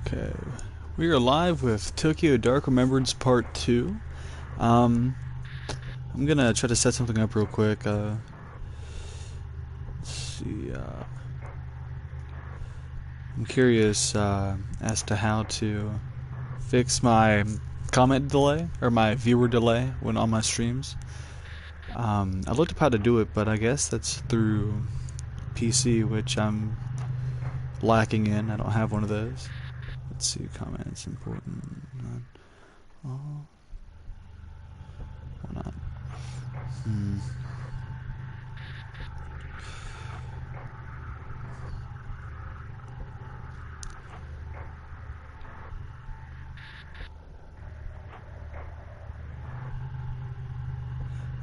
Okay, we are live with Tokyo Dark Remembrance Part 2. I'm gonna try to set something up real quick. Let's see, I'm curious as to how to fix my comment delay, or my viewer delay when on my streams. I looked up how to do it, but I guess that's through PC, which I'm lacking in. I don't have one of those. Let's see, comments important. Oh, why not?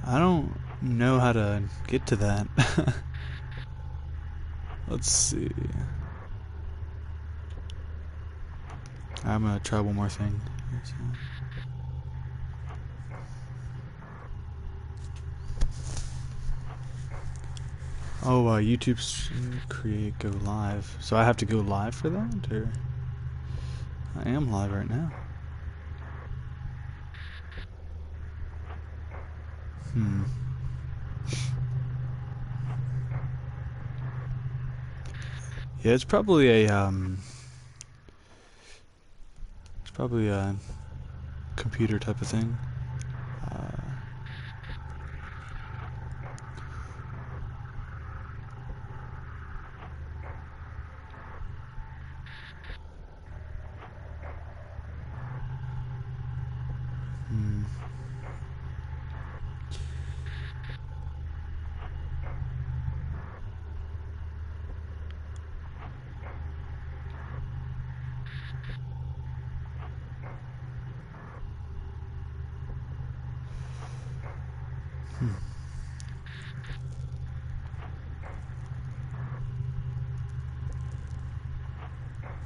I don't know how to get to that. Let's see. I'm gonna try one more thing. Oh, YouTube's create go live. So I have to go live for that, or I am live right now. Yeah, it's probably a computer type of thing.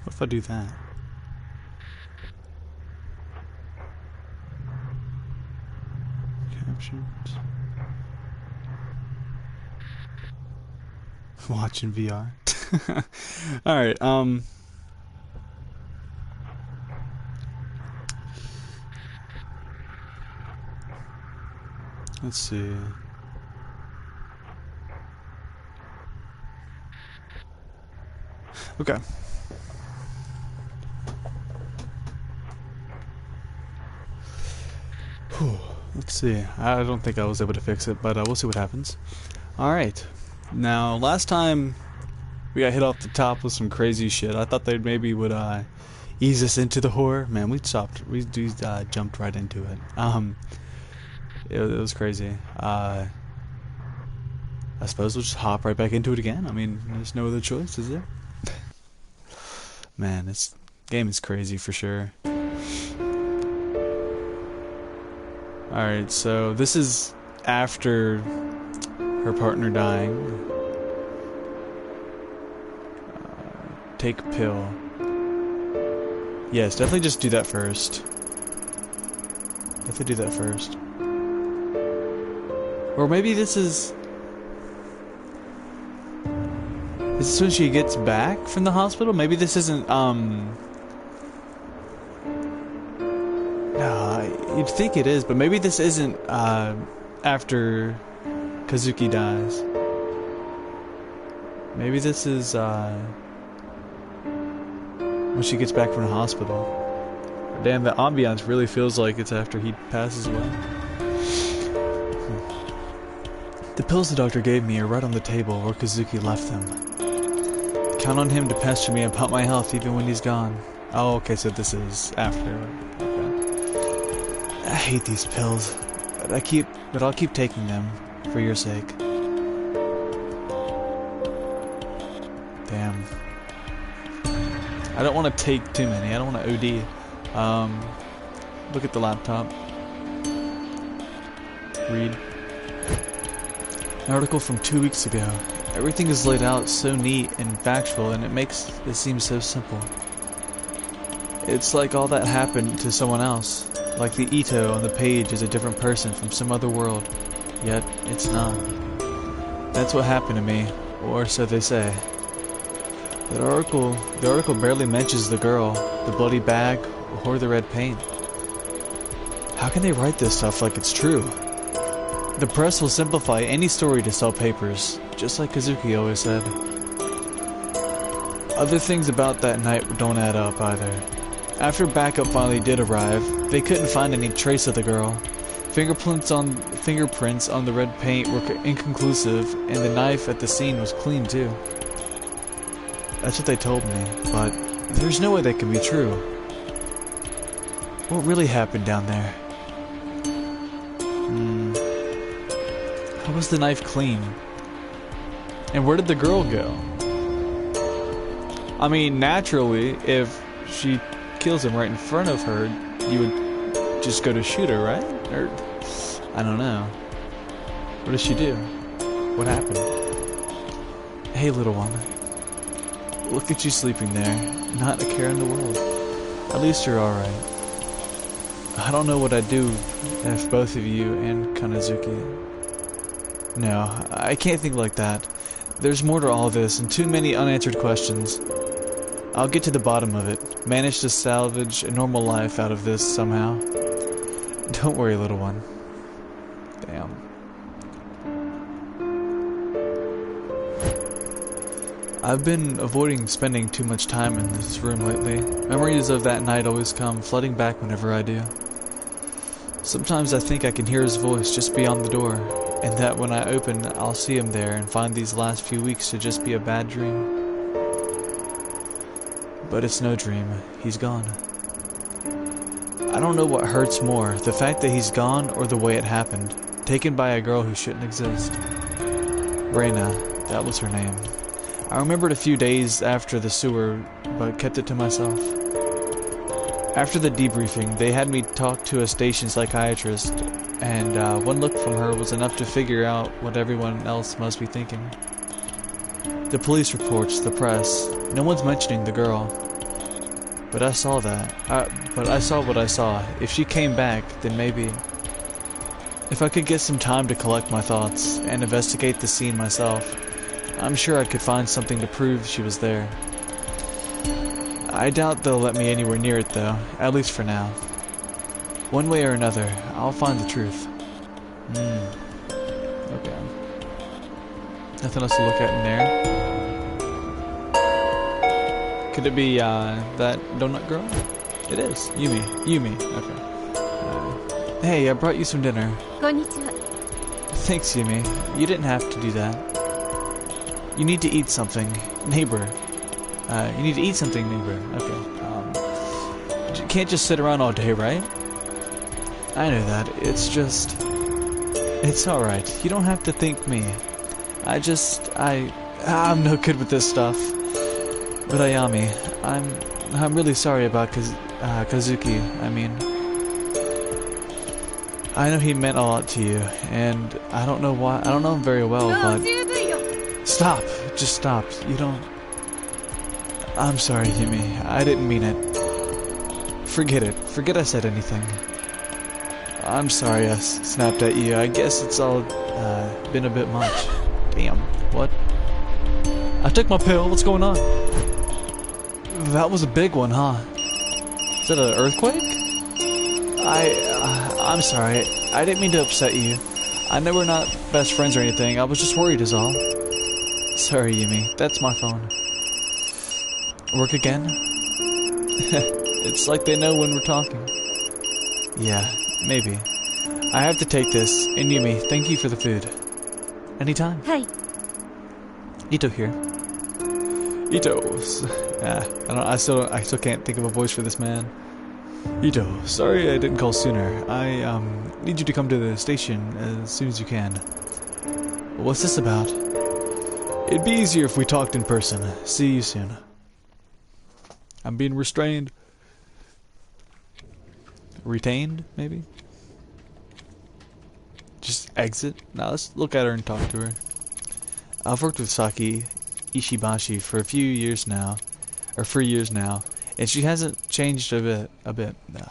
What if I do that? Captions. Watching VR. Alright, let's see. Okay. Whew. Let's see. I don't think I was able to fix it, but we'll see what happens. Alright. Now, last time we got hit off the top with some crazy shit. I thought they maybe would ease us into the horror. Man, we jumped right into it. It was crazy. I suppose we'll just hop right back into it again. I mean, there's no other choice, is there? Man, this game is crazy for sure. Alright, so this is after her partner dying. Take a pill. Yes, definitely just do that first. Definitely do that first. Or maybe this is... Is this when she gets back from the hospital? Maybe this isn't, No, you'd think it is, but maybe this isn't, after Kazuki dies. Maybe this is, when she gets back from the hospital. Damn, the ambiance really feels like it's after he passes away. The pills the doctor gave me are right on the table where Kazuki left them. Count on him to pester me about my health even when he's gone. Oh, okay, so this is after. Okay. I hate these pills, but I'll keep taking them for your sake. Damn. I don't want to take too many. I don't want to OD. Look at the laptop. Read. An article from 2 weeks ago. Everything is laid out so neat and factual, and it makes it seem so simple. It's like all that happened to someone else. Like the Ito on the page is a different person from some other world. Yet, it's not. That's what happened to me, or so they say. The article barely mentions the girl, the bloody bag, or the red paint. How can they write this stuff like it's true? The press will simplify any story to sell papers, just like Kazuki always said. Other things about that night don't add up either. After backup finally did arrive, they couldn't find any trace of the girl. Fingerprints on the red paint were inconclusive, and the knife at the scene was clean too. That's what they told me, but there's no way that can be true. What really happened down there? How was the knife clean? And where did the girl go? I mean, naturally, if she kills him right in front of her, you would just go to shoot her, right? Or, I don't know. What does she do? What happened? Hey, little one. Look at you sleeping there. Not a care in the world. At least you're alright. I don't know what I'd do if both of you and Kanazuki... No, I can't think like that. There's more to all this, and too many unanswered questions. I'll get to the bottom of it. Manage to salvage a normal life out of this somehow. Don't worry, little one. Damn. I've been avoiding spending too much time in this room lately. Memories of that night always come flooding back whenever I do. Sometimes I think I can hear his voice just beyond the door, and that when I open, I'll see him there and find these last few weeks to just be a bad dream. But it's no dream. He's gone. I don't know what hurts more, the fact that he's gone or the way it happened. Taken by a girl who shouldn't exist. Reina, that was her name. I remembered a few days after the sewer, but kept it to myself. After the debriefing, they had me talk to a station psychiatrist, and one look from her was enough to figure out what everyone else must be thinking. The police reports, the press, no one's mentioning the girl. But I saw that. But I saw what I saw. If she came back, then maybe... If I could get some time to collect my thoughts and investigate the scene myself, I'm sure I could find something to prove she was there. I doubt they'll let me anywhere near it though, at least for now. One way or another, I'll find the truth. Okay. Nothing else to look at in there. Could it be, that donut girl? It is. Yumi. Okay. Hey, I brought you some dinner. Konnichiwa. Thanks, Yumi. You didn't have to do that. You need to eat something. Neighbor. You need to eat something, neighbor. Okay. You can't just sit around all day, right? I know that. It's just... It's alright. You don't have to thank me. I'm no good with this stuff. But Ayami, I'm really sorry about Kazuki. I mean... I know he meant a lot to you, and I don't know why... I don't know him very well, but... Stop! Just stop. You don't... I'm sorry, Yumi. I didn't mean it. Forget it. Forget I said anything. I'm sorry I snapped at you. I guess it's all been a bit much. Damn. What? I took my pill. What's going on? That was a big one, huh? Is that an earthquake? I'm sorry. I didn't mean to upset you. I know we're not best friends or anything. I was just worried is all. Sorry, Yumi. That's my phone. Work again? It's like they know when we're talking. Yeah, maybe. I have to take this. And Yumi, thank you for the food. Anytime. Hi. Ito here. Ito. I still can't think of a voice for this man. Ito, sorry I didn't call sooner. I need you to come to the station as soon as you can. What's this about? It'd be easier if we talked in person. See you soon. I'm being restrained. Retained, maybe? Just exit? Now let's look at her and talk to her. I've worked with Saki Ishibashi for a few years now. Or for years now. And she hasn't changed a bit. Nah.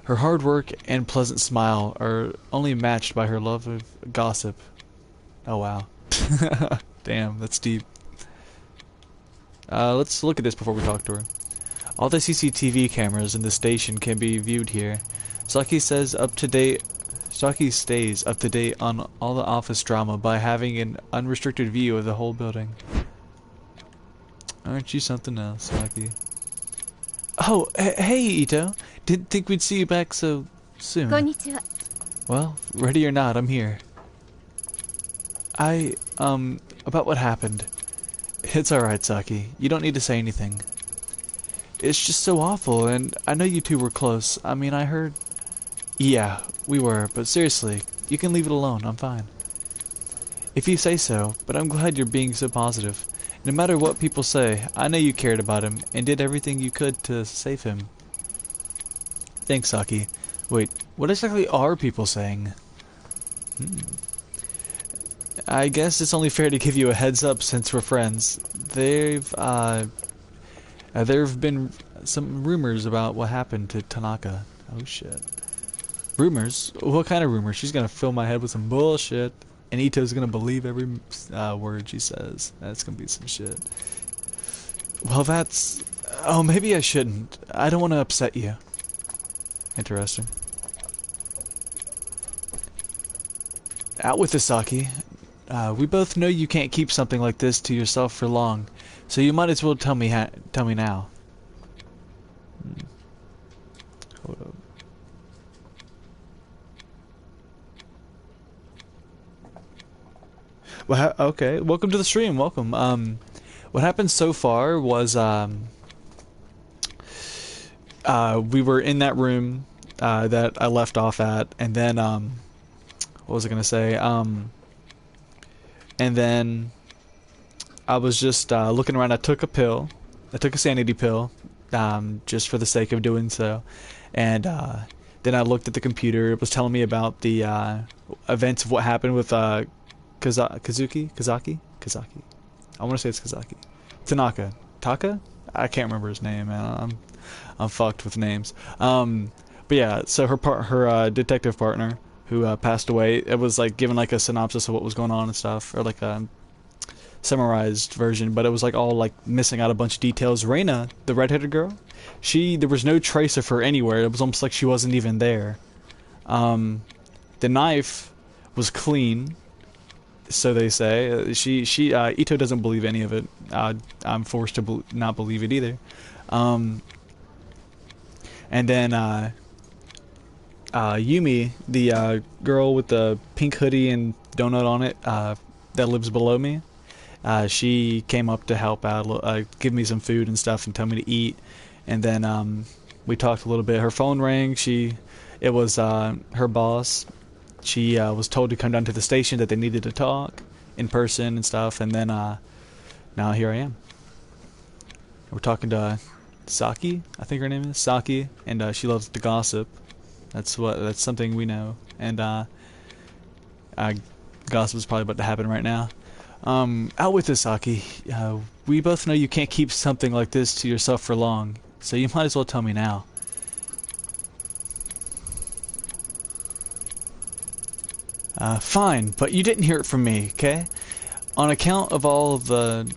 Her hard work and pleasant smile are only matched by her love of gossip. Oh wow. Damn, that's deep. Let's look at this before we talk to her. All the CCTV cameras in the station can be viewed here. Saki says Saki stays up to date on all the office drama by having an unrestricted view of the whole building. Aren't you something else, Saki? Oh, hey Ito. Didn't think we'd see you back so soon. Konnichiwa. Well, ready or not, I'm here. About what happened. It's alright, Saki. You don't need to say anything. It's just so awful, and I know you two were close. I mean, I heard... Yeah, we were, but seriously, you can leave it alone. I'm fine. If you say so, but I'm glad you're being so positive. No matter what people say, I know you cared about him, and did everything you could to save him. Thanks, Saki. Wait, what exactly are people saying? I guess it's only fair to give you a heads up since we're friends. There have been some rumors about what happened to Tanaka. Oh shit. Rumors? What kind of rumors? She's gonna fill my head with some bullshit, and Ito's gonna believe every word she says. That's gonna be some shit. Well, that's... Oh, maybe I shouldn't. I don't want to upset you. Interesting. Out with the Saki. We both know you can't keep something like this to yourself for long, so you might as well tell me now. Hold up. Well, okay. Welcome to the stream. Welcome. What happened so far was we were in that room that I left off at, and then what was I gonna say? And then I was just looking around. I took a pill. I took a sanity pill, just for the sake of doing so, and then I looked at the computer. It was telling me about the events of what happened with Kazaki. I want to say it's Kazaki. Tanaka. Taka? I can't remember his name, man. I'm fucked with names. But yeah, so her detective partner who passed away. It was like given like a synopsis of what was going on and stuff, or like a summarized version, but it was like all like missing out a bunch of details. Reina, the redheaded girl, there was no trace of her anywhere. It was almost like she wasn't even there. The knife was clean. So they say. Ito doesn't believe any of it. I'm forced to not believe it either. And then Yumi, the girl with the pink hoodie and donut on it, that lives below me, she came up to help out, give me some food and stuff, and tell me to eat. And then we talked a little bit. Her phone rang. It was her boss. She was told to come down to the station that they needed to talk in person and stuff, and then now here I am. We're talking to Saki, I think her name is Saki, and she loves to gossip. That's something we know, and gossip is probably about to happen right now. Out with this, Saki. We both know you can't keep something like this to yourself for long, so you might as well tell me now. Fine, but you didn't hear it from me, okay? On account of all of the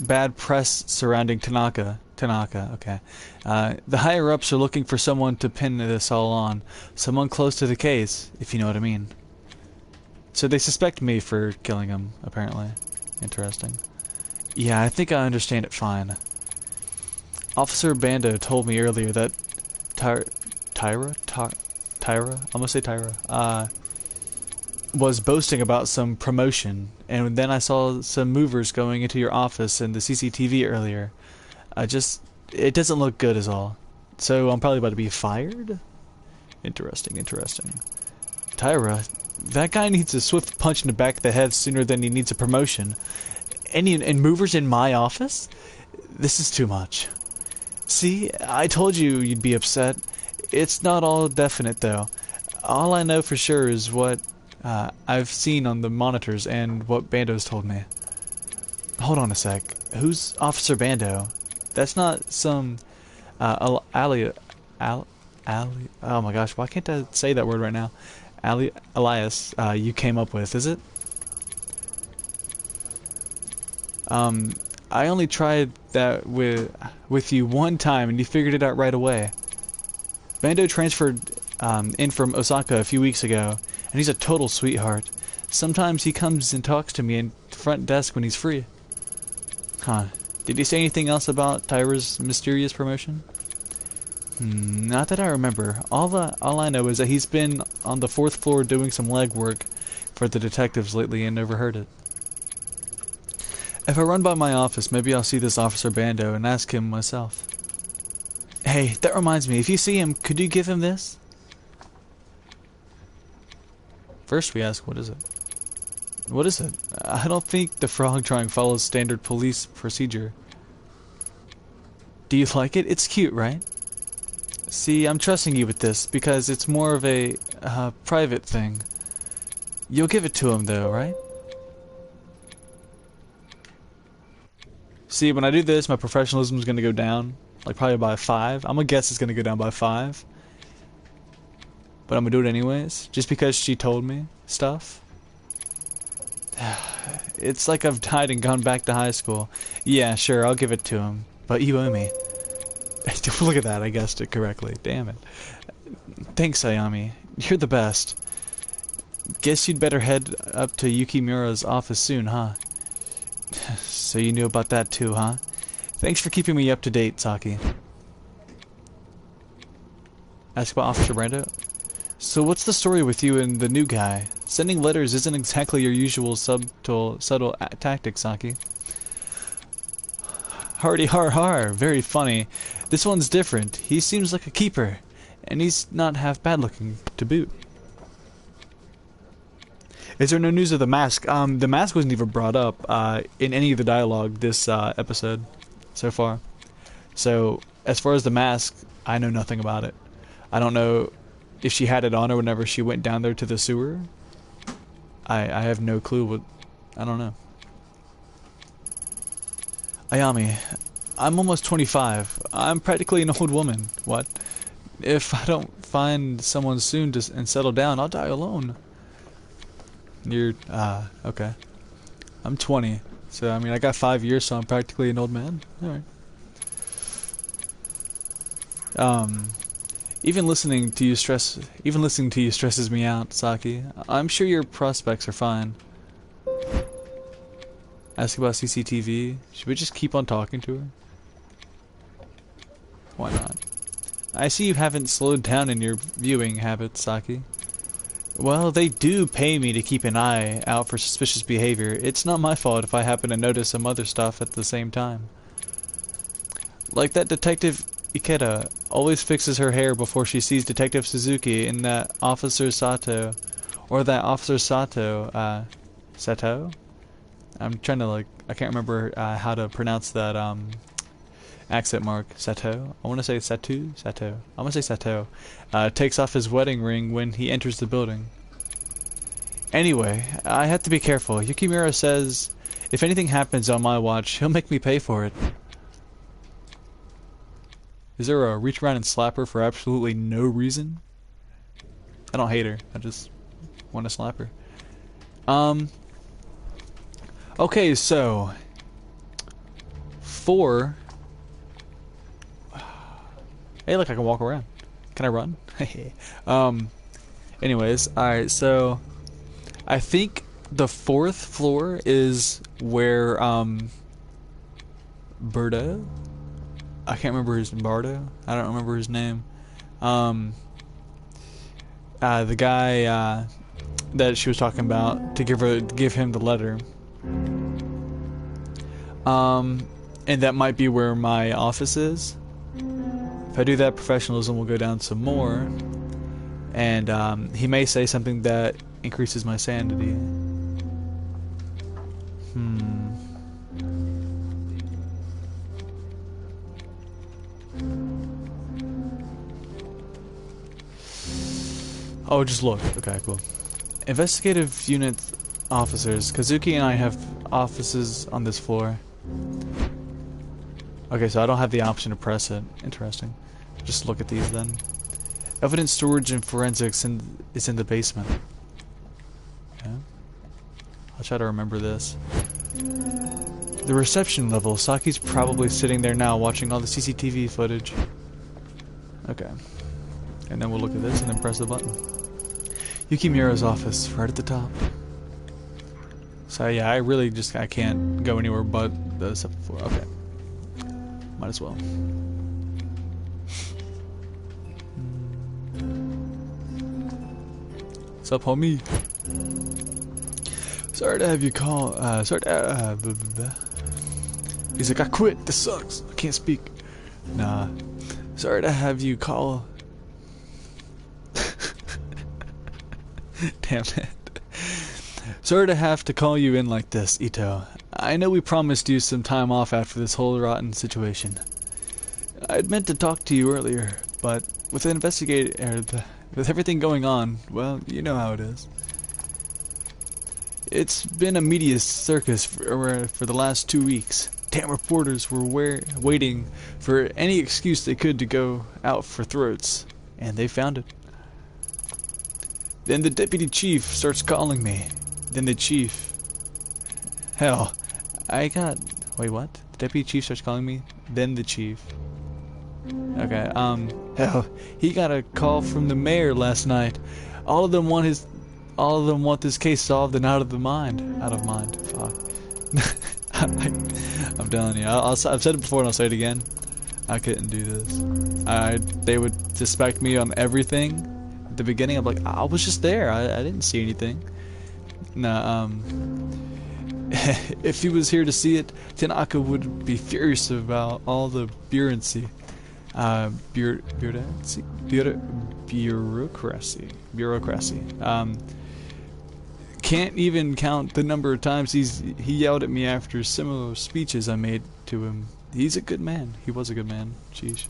bad press surrounding Tanaka, okay. The higher-ups are looking for someone to pin this all on. Someone close to the case, if you know what I mean. So they suspect me for killing him, apparently. Interesting. Yeah, I think I understand it fine. Officer Bando told me earlier that Tyra? I'm gonna say Tyra. Was boasting about some promotion, and then I saw some movers going into your office and the CCTV earlier. It doesn't look good at all. So I'm probably about to be fired? Interesting. Tyra, that guy needs a swift punch in the back of the head sooner than he needs a promotion. And movers in my office? This is too much. See, I told you you'd be upset. It's not all definite, though. All I know for sure is what I've seen on the monitors and what Bando's told me. Hold on a sec. Who's Officer Bando? That's not some oh my gosh, why can't I say that word right now? Elias, you came up with, is it? I only tried that with you one time, and you figured it out right away. Bando transferred in from Osaka a few weeks ago, and he's a total sweetheart. Sometimes he comes and talks to me in the front desk when he's free. Huh. Did he say anything else about Tyra's mysterious promotion? Not that I remember. All I know is that he's been on the 4th floor doing some legwork for the detectives lately and overheard it. If I run by my office, maybe I'll see this Officer Bando and ask him myself. Hey, that reminds me, if you see him, could you give him this? First we ask, what is it? What is it? I don't think the frog drawing follows standard police procedure. Do you like it? It's cute, right? See, I'm trusting you with this because it's more of a private thing. You'll give it to him though, right? See, when I do this, my professionalism is going to go down, like probably by 5. I'm going to guess it's going to go down by 5. But I'm going to do it anyways, just because she told me stuff. It's like I've died and gone back to high school. Yeah, sure, I'll give it to him, but you owe me. Look at that, I guessed it correctly. Damn it. Thanks, Ayami. You're the best. Guess you'd better head up to Yukimura's office soon, huh? So you knew about that too, huh? Thanks for keeping me up to date, Saki. Ask about Officer Brando? So what's the story with you and the new guy? Sending letters isn't exactly your usual subtle tactic, Saki. Hardy har har, very funny. This one's different. He seems like a keeper, and he's not half bad looking to boot. Is there no news of the mask? The mask wasn't even brought up in any of the dialogue this episode so far. So, as far as the mask, I know nothing about it. I don't know if she had it on her whenever she went down there to the sewer. I have no clue what... I don't know. Ayami, I'm almost 25. I'm practically an old woman. What? If I don't find someone soon and settle down, I'll die alone. You're, okay. I'm 20. So, I mean, I got 5 years, so I'm practically an old man. Alright. Even listening to you stresses me out, Saki. I'm sure your prospects are fine. Ask about CCTV. Should we just keep on talking to her? Why not? I see you haven't slowed down in your viewing habits, Saki. Well, they do pay me to keep an eye out for suspicious behavior. It's not my fault if I happen to notice some other stuff at the same time. Like that Detective Ikeda always fixes her hair before she sees Detective Suzuki and that Officer Sato. Or that Officer Sato, Sato? I'm trying to I can't remember how to pronounce that accent mark. Sato? I want to say Satu? Sato. I want to say Sato. Takes off his wedding ring when he enters the building. Anyway, I have to be careful. Yukimura says if anything happens on my watch, he'll make me pay for it. Is there a reach around and slap her for absolutely no reason? I don't hate her. I just want to slap her. Okay, so 4. Hey, look, I can walk around. Can I run? Anyways, alright, so I think the 4th floor is where Birdo? I can't remember his Bardo. I don't remember his name. The guy that she was talking about to give him the letter. And that might be where my office is. If I do that, professionalism will go down some more. And he may say something that increases my sanity. Oh, just look. Okay, cool. Investigative unit officers. Kazuki and I have offices on this floor. Okay, so I don't have the option to press it. Interesting. Just look at these then. Evidence storage and forensics is in the basement. Yeah. I'll try to remember this. The reception level. Saki's probably sitting there now watching all the CCTV footage. Okay. And then we'll look at this and then press the button. Yukimura's office, right at the top. So yeah, I can't go anywhere but the 7th floor. Okay. Might as well. What's up, homie? Sorry to have you call, He's like, I quit, this sucks, I can't speak. Nah. Sorry to have you call. Damn it. Sorry to have to call you in like this, Ito. I know we promised you some time off after this whole rotten situation. I'd meant to talk to you earlier, but with with everything going on, well, you know how it is. It's been a media circus for the last 2 weeks. Damn reporters were waiting for any excuse they could to go out for throats, and they found it. Then the deputy chief starts calling me. Then the chief... Hell, wait, what? The deputy chief starts calling me? Then the chief. Okay, hell, he got a call from the mayor last night. All of them want this case solved and out of mind. Fuck. I'm telling you, I've said it before and I'll say it again. I couldn't do this. They would suspect me on everything. At the beginning, I'm like, I was just there. I didn't see anything. Nah, if he was here to see it, Tanaka would be furious about all the bureaucracy. Bureaucracy. Can't even count the number of times he yelled at me after similar speeches I made to him. He's a good man. He was a good man. Sheesh.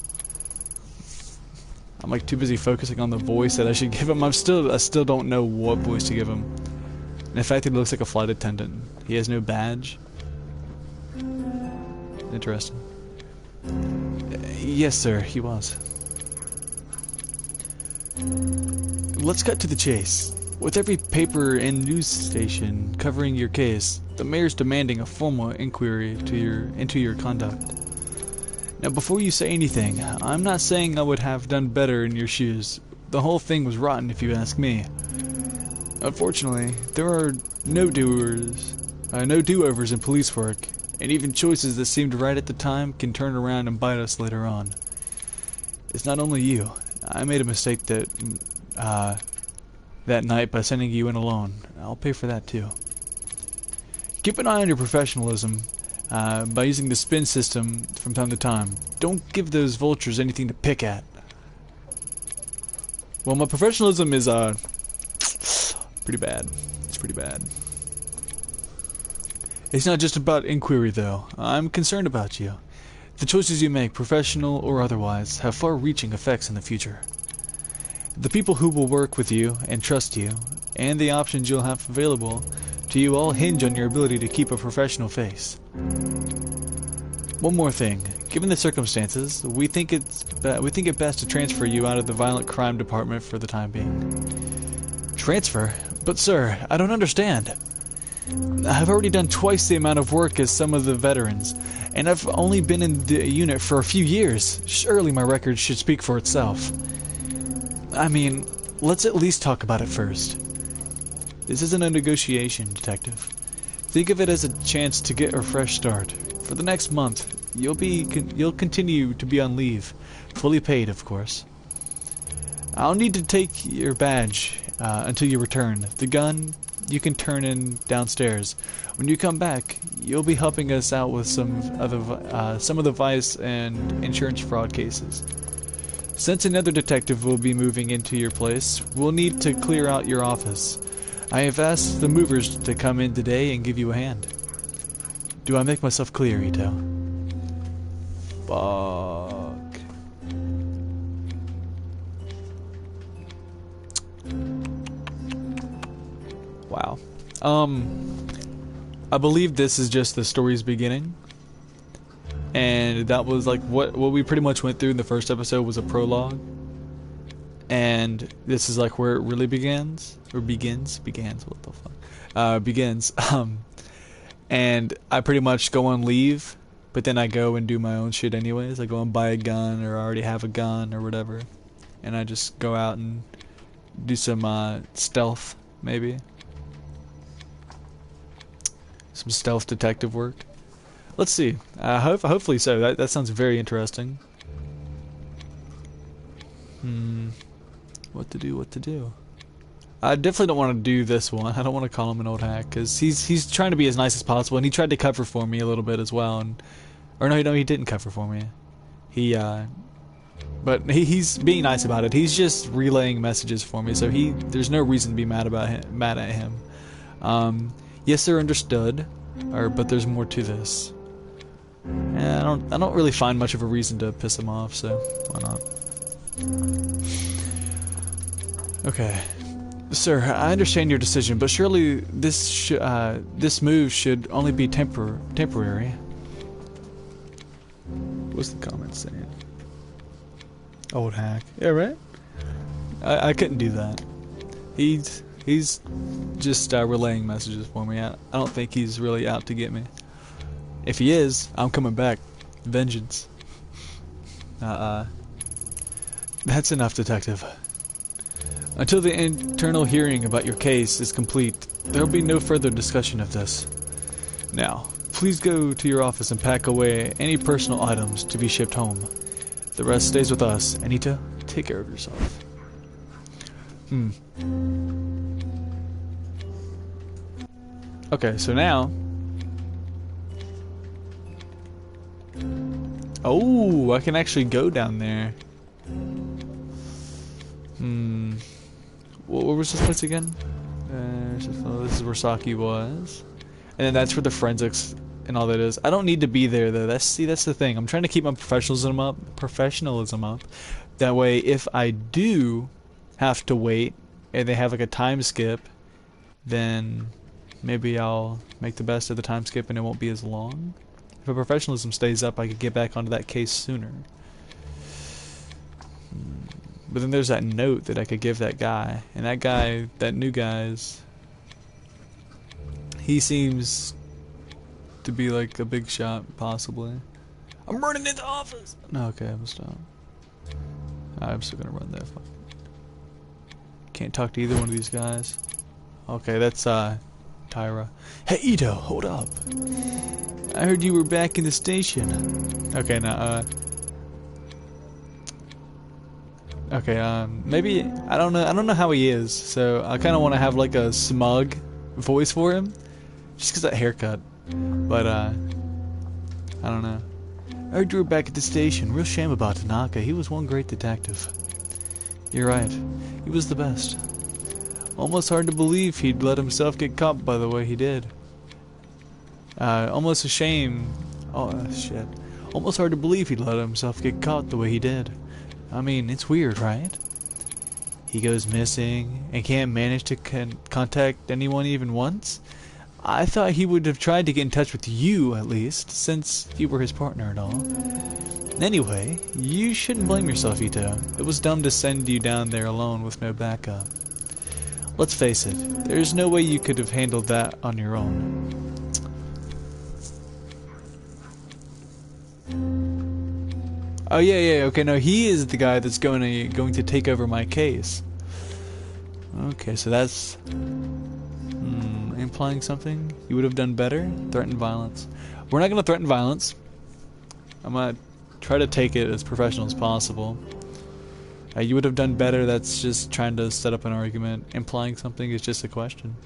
I'm like too busy focusing on the voice that I should give him. I still don't know what voice to give him. And in fact, he looks like a flight attendant. He has no badge. Interesting. Yes, sir, he was. Let's cut to the chase. With every paper and news station covering your case, the mayor's demanding a formal inquiry into your conduct. Now, before you say anything, I'm not saying I would have done better in your shoes. The whole thing was rotten, if you ask me. Unfortunately, there are no do-overs in police work, and even choices that seemed right at the time can turn around and bite us later on. It's not only you. I made a mistake that night by sending you in alone. I'll pay for that too. Keep an eye on your professionalism by using the spin system from time to time. Don't give those vultures anything to pick at. Well, my professionalism is pretty bad. It's pretty bad. It's not just about inquiry, though. I'm concerned about you. The choices you make, professional or otherwise, have far-reaching effects in the future. The people who will work with you and trust you, and the options you'll have available to you all hinge on your ability to keep a professional face. One more thing. Given the circumstances, we think it best to transfer you out of the violent crime department for the time being. Transfer? But sir, I don't understand. I've already done twice the amount of work as some of the veterans, and I've only been in the unit for a few years. Surely my record should speak for itself. I mean, let's at least talk about it first. This isn't a negotiation, detective. Think of it as a chance to get a fresh start. For the next month, you'll continue to be on leave, fully paid, of course. I'll need to take your badge until you return. The gun you can turn in downstairs. When you come back, you'll be helping us out with some of the vice and insurance fraud cases. Since another detective will be moving into your place, we'll need to clear out your office. I have asked the movers to come in today and give you a hand. Do I make myself clear, Ito? Fuck. Wow. I believe this is just the story's beginning. And that was like what we pretty much went through in the first episode was a prologue. And this is like where it really begins. Or begins, what the fuck? Begins. and I pretty much go on leave, but then I go and do my own shit anyways. I go and buy a gun, or I already have a gun, or whatever, and I just go out and do some stealth, maybe. Some stealth detective work. Let's see. Hopefully so. That sounds very interesting. What to do? What to do? I definitely don't want to do this one. I don't want to call him an old hack because he's trying to be as nice as possible, and he tried to cover for me a little bit as well. Or no, he didn't cover for me. But he's being nice about it. He's just relaying messages for me, so there's no reason to be mad at him. Yes, sir, understood. But there's more to this. I don't really find much of a reason to piss him off, so why not? Okay. Sir, I understand your decision, but surely this move should only be temporary. What's the comment saying? Old hack. Yeah, right? I couldn't do that. He's just relaying messages for me. I don't think he's really out to get me. If he is, I'm coming back. Vengeance. That's enough, detective. Until the internal hearing about your case is complete, there will be no further discussion of this. Now, please go to your office and pack away any personal items to be shipped home. The rest stays with us. Anita, take care of yourself. Okay, so now... Oh, I can actually go down there. Where was this place again? This is where Saki was. And then that's where the forensics and all that is. I don't need to be there though. That's the thing. I'm trying to keep my professionalism up. That way if I do have to wait and they have like a time skip, then maybe I'll make the best of the time skip and it won't be as long. If my professionalism stays up, I could get back onto that case sooner. But then there's that note that I could give that guy. And that guy, that new guy's... He seems to be like a big shot, possibly. I'm running into the office! No, okay, I'm gonna stop. I'm still gonna run there. Fuck. Can't talk to either one of these guys. Okay, that's, Tyra. Hey, Ito, hold up. I heard you were back in the station. Okay, now, okay, maybe, I don't know how he is, so I kind of want to have like a smug voice for him, just because that haircut, but, I don't know. I heard you were back at the station. Real shame about Tanaka. He was one great detective. You're right. He was the best. Almost hard to believe he'd let himself get caught by the way he did. Almost a shame. Oh, shit. Almost hard to believe he'd let himself get caught the way he did. I mean, it's weird, right? He goes missing and can't manage to contact anyone even once? I thought he would have tried to get in touch with you, at least, since you were his partner and all. Anyway, you shouldn't blame yourself, Ito. It was dumb to send you down there alone with no backup. Let's face it, there's no way you could have handled that on your own. Oh yeah, okay, no, he is the guy that's going to take over my case. Okay, so that's implying something. You would have done better. Threaten violence. We're not going to threaten violence. I'm going to try to take it as professional as possible. You would have done better. That's just trying to set up an argument. Implying something is just a question.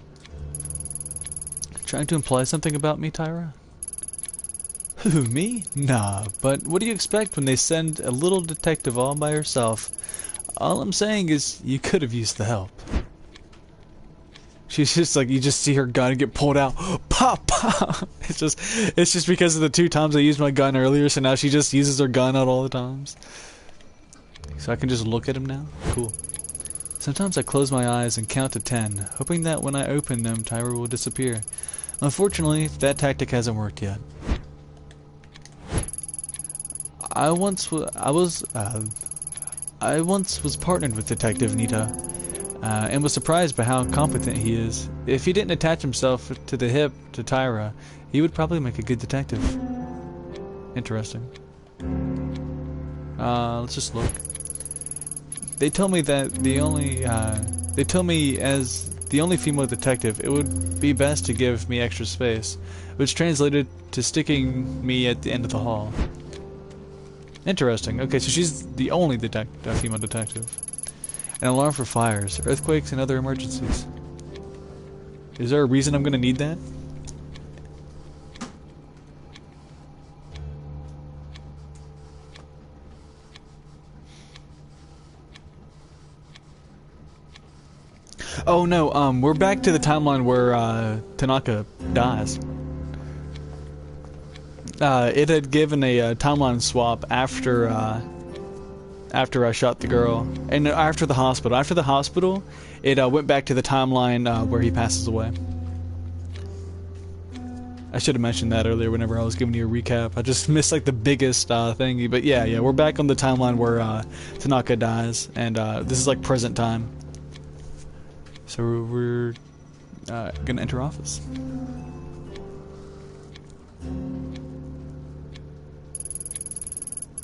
Trying to imply something about me, Tyra? Who, me? Nah, but what do you expect when they send a little detective all by herself? All I'm saying is, you could have used the help. She's just like, you just see her gun get pulled out. Pop, pop! It's just because of the 2 times I used my gun earlier, so now she just uses her gun out all the times. So I can just look at him now? Cool. Sometimes I close my eyes and count to 10, hoping that when I open them, Tyra will disappear. Unfortunately, that tactic hasn't worked yet. I once was partnered with Detective Nita. and was surprised by how competent he is. If he didn't attach himself to the hip to Tyra, he would probably make a good detective. Interesting. Let's just look. They told me that they told me as the only female detective, it would be best to give me extra space, which translated to sticking me at the end of the hall. Interesting. Okay, so she's the only female detective. An alarm for fires, earthquakes, and other emergencies. Is there a reason I'm gonna need that? Oh no, we're back to the timeline where Tanaka dies. It had given a timeline swap after I shot the girl, and after the hospital. After the hospital, it went back to the timeline where he passes away. I should have mentioned that earlier whenever I was giving you a recap. I just missed like the biggest thing. But yeah, we're back on the timeline where Tanaka dies, and this is like present time. So we're gonna enter office.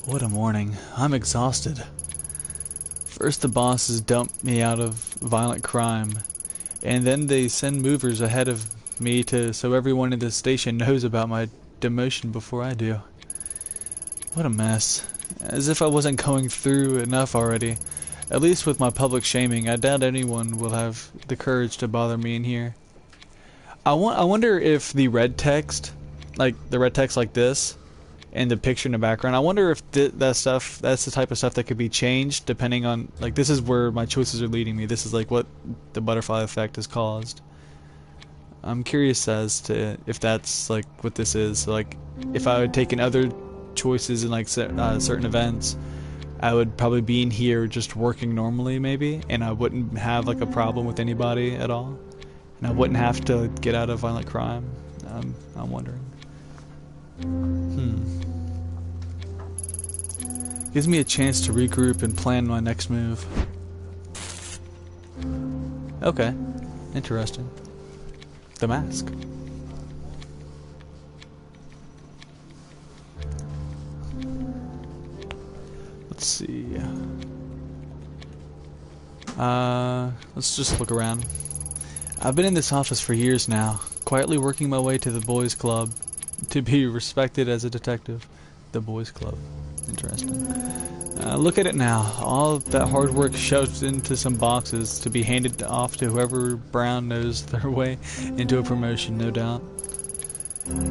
What a morning. I'm exhausted. First the bosses dump me out of violent crime, and then they send movers ahead of me so everyone in the station knows about my demotion before I do. What a mess. As if I wasn't going through enough already. At least with my public shaming, I doubt anyone will have the courage to bother me in here. I wonder if the red text like this, and the picture in the background, I wonder if that's the type of stuff that could be changed depending on, like, this is where my choices are leading me. This is like what the butterfly effect has caused. I'm curious as to if that's like what this is. So, like, if I had taken other choices in like certain events, I would probably be in here just working normally maybe, and I wouldn't have like a problem with anybody at all, and I wouldn't have to get out of violent crime. I'm wondering. Gives me a chance to regroup and plan my next move. Okay. Interesting. The mask. Let's see. Let's just look around. I've been in this office for years now, quietly working my way to the boys' club, to be respected as a detective. The boys' club. Interesting. Look at it now. All that hard work shoved into some boxes to be handed off to whoever Brown knows their way into a promotion, no doubt.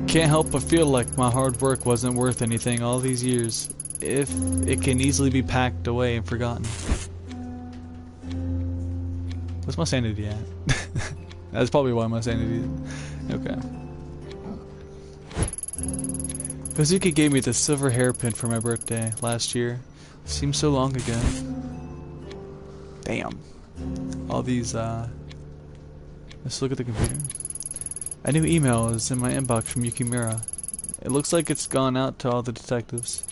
Can't help but feel like my hard work wasn't worth anything all these years, if it can easily be packed away and forgotten. What's my sanity at? That's probably why my sanity is. Okay. Kazuki gave me the silver hairpin for my birthday last year. Seems so long ago. Damn. All these, let's look at the computer. A new email is in my inbox from Yukimura. It looks like it's gone out to all the detectives.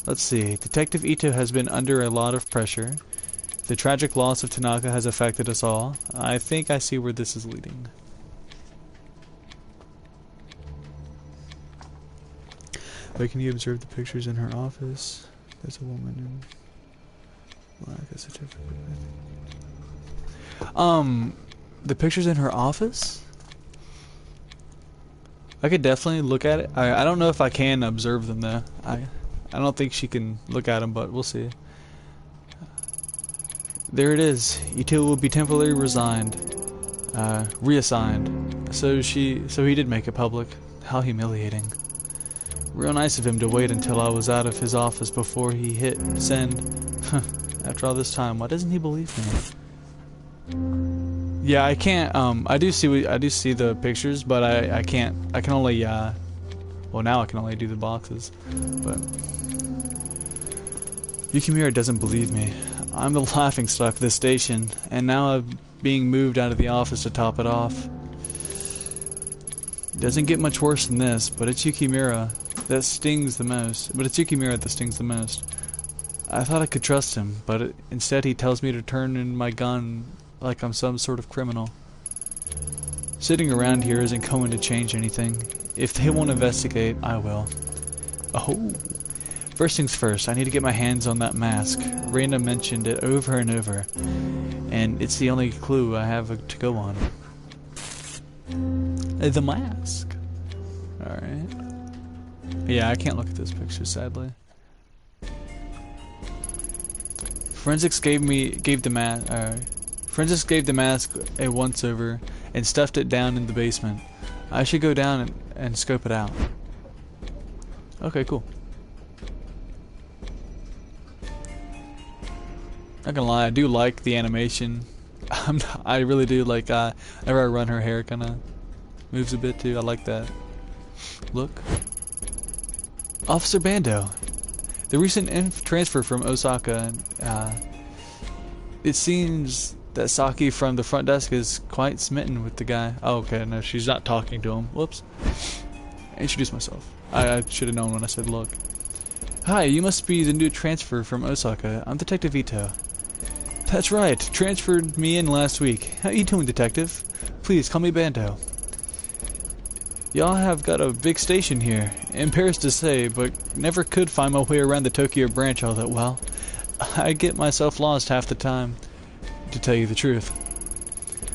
Let's see. Detective Ito has been under a lot of pressure. The tragic loss of Tanaka has affected us all. I think I see where this is leading. But can you observe the pictures in her office? There's a woman in like a certificate. The pictures in her office? I could definitely look at it. I don't know if I can observe them though. I don't think she can look at them, but we'll see. There it is. Ito will be temporarily reassigned. So he did make it public. How humiliating. Real nice of him to wait until I was out of his office before he hit send. After all this time, why doesn't he believe me? Yeah, I can't. I do see the pictures, but I can't. I can only. Well, now I can only do the boxes. But Yukimura doesn't believe me. I'm the laughingstock of this station, and now I'm being moved out of the office to top it off. It doesn't get much worse than this, but it's Yukimura that stings the most. I thought I could trust him, but instead he tells me to turn in my gun like I'm some sort of criminal. Sitting around here isn't going to change anything. If they won't investigate, I will. Oh. First things first, I need to get my hands on that mask. Raina mentioned it over and over, and it's the only clue I have to go on. The mask. Alright. Yeah, I can't look at this picture, sadly. Forensics gave the mask a once-over and stuffed it down in the basement. I should go down and scope it out. Okay, cool. Not gonna lie, I do like the animation. I really do like. Whenever I run, her hair kind of moves a bit too. I like that. Look, Officer Bando. The recent transfer from Osaka. It seems that Saki from the front desk is quite smitten with the guy. Oh, okay, no, she's not talking to him. Whoops. Introduce myself. I should have known when I said look. Hi, you must be the new transfer from Osaka. I'm Detective Ito. That's right, transferred me in last week. How you doing, Detective? Please, call me Bando. Y'all have got a big station here. Embarrassed to say, but never could find my way around the Tokyo branch all that well. I get myself lost half the time, to tell you the truth.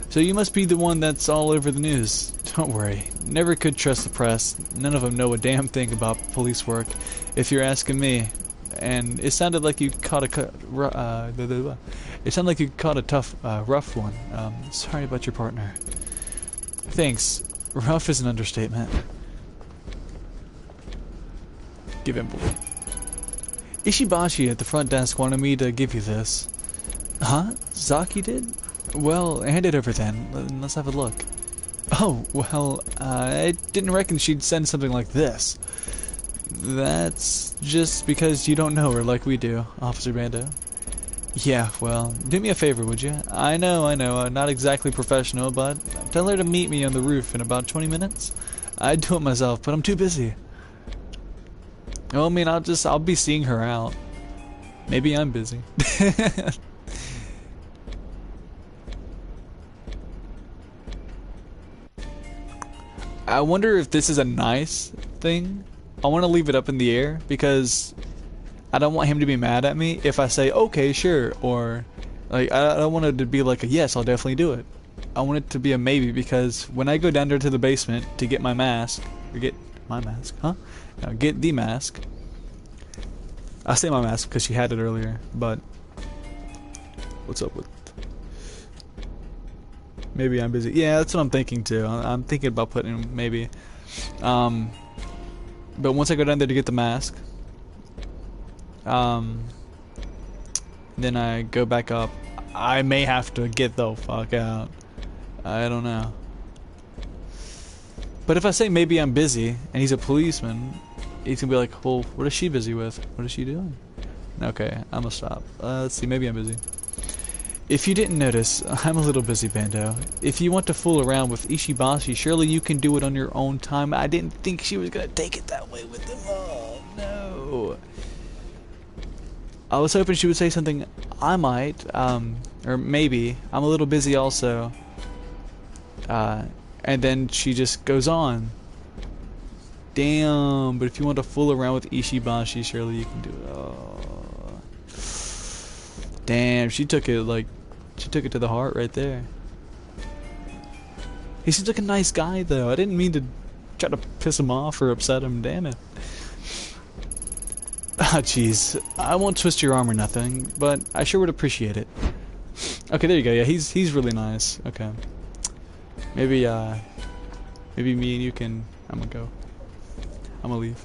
So you must be the one that's all over the news. Don't worry, never could trust the press. None of them know a damn thing about police work, if you're asking me. And it sounded like you caught a tough, rough one. Sorry about your partner. Thanks. Rough is an understatement. Give him blue. Ishibashi at the front desk wanted me to give you this. Huh? Zaki did? Well, hand it over then. Let's have a look. Oh, well, I didn't reckon she'd send something like this. That's just because you don't know her like we do, Officer Bando. Yeah, well, do me a favor, would you? I know, not exactly professional, but tell her to meet me on the roof in about 20 minutes. I'd do it myself, but I'm too busy. Well, I mean, I'll be seeing her out. Maybe I'm busy. I wonder if this is a nice thing. I want to leave it up in the air because I don't want him to be mad at me if I say, okay, sure, or like I don't want it to be like a yes, I'll definitely do it. I want it to be a maybe because when I go down there to the basement to get my mask, or get my mask, huh? No, get the mask. I say my mask because she had it earlier, but what's up with? Maybe I'm busy. Yeah, that's what I'm thinking too. I'm thinking about putting maybe. But once I go down there to get the mask, then I go back up. I may have to get the fuck out. I don't know. But if I say maybe I'm busy and he's a policeman, he's gonna be like, well, what is she busy with? What is she doing? Okay, I'm gonna stop. Let's see, maybe I'm busy. If you didn't notice, I'm a little busy, Bando. If you want to fool around with Ishibashi, surely you can do it on your own time. I didn't think she was gonna take it that way with him. Oh, no. I was hoping she would say something I might, or maybe. I'm a little busy also. And then she just goes on. Damn, but if you want to fool around with Ishibashi, surely you can do it. Oh. Damn, she took it to the heart right there. He seems like a nice guy though. I didn't mean to try to piss him off or upset him, damn it. Ah, jeez. I won't twist your arm or nothing, but I sure would appreciate it. Okay, there you go. Yeah, he's really nice. Okay. Maybe me and you can. I'm gonna go. I'm gonna leave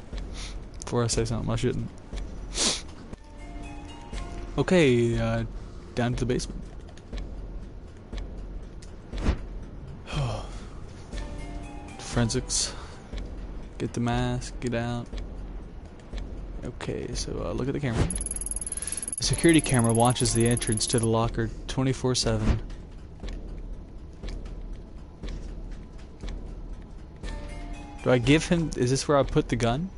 before I say something I shouldn't. Okay, down to the basement. Forensics. Get the mask. Get out. Okay, so look at the camera. A security camera watches the entrance to the locker 24/7. Do I give him... Is this where I put the gun?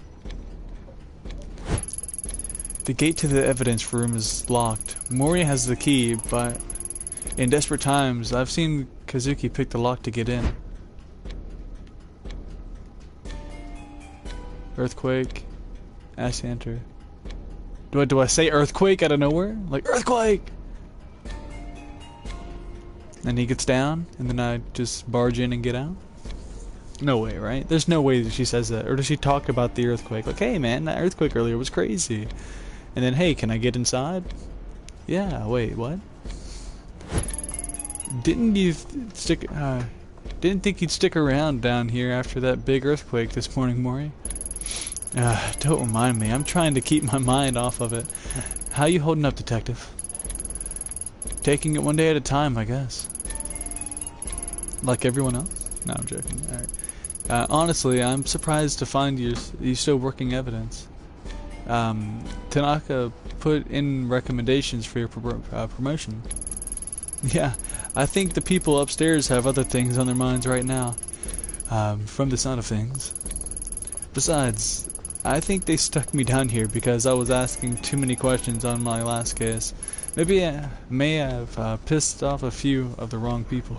The gate to the evidence room is locked. Mori has the key, but In desperate times, I've seen Kazuki pick the lock to get in. Earthquake. Ask to enter. Do I say earthquake out of nowhere? Like, earthquake! And he gets down, and then I just barge in and get out? No way, right? There's no way that she says that. Or does she talk about the earthquake? Like, hey man, that earthquake earlier was crazy. And then, hey, can I get inside? Yeah, wait, what? Didn't think you'd stick around down here after that big earthquake this morning, Mori? Don't remind me. I'm trying to keep my mind off of it. How you holding up, detective? Taking it one day at a time, I guess. Like everyone else? No, I'm joking. Alright. Honestly, I'm surprised to find you still working evidence. Tanaka put in recommendations for your promotion. Yeah, I think the people upstairs have other things on their minds right now. From the sound of things. Besides, I think they stuck me down here because I was asking too many questions on my last case. Maybe I may have pissed off a few of the wrong people.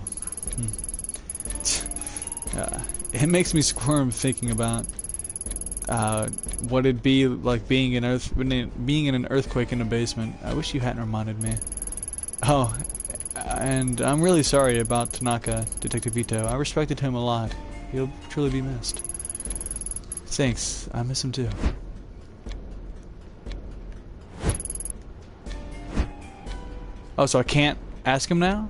It makes me squirm thinking about what it'd be like being in an earthquake in a basement. I wish you hadn't reminded me. Oh, and I'm really sorry about Tanaka, Detective Ito. I respected him a lot. He'll truly be missed. Thanks. I miss him too. Oh, so I can't ask him now?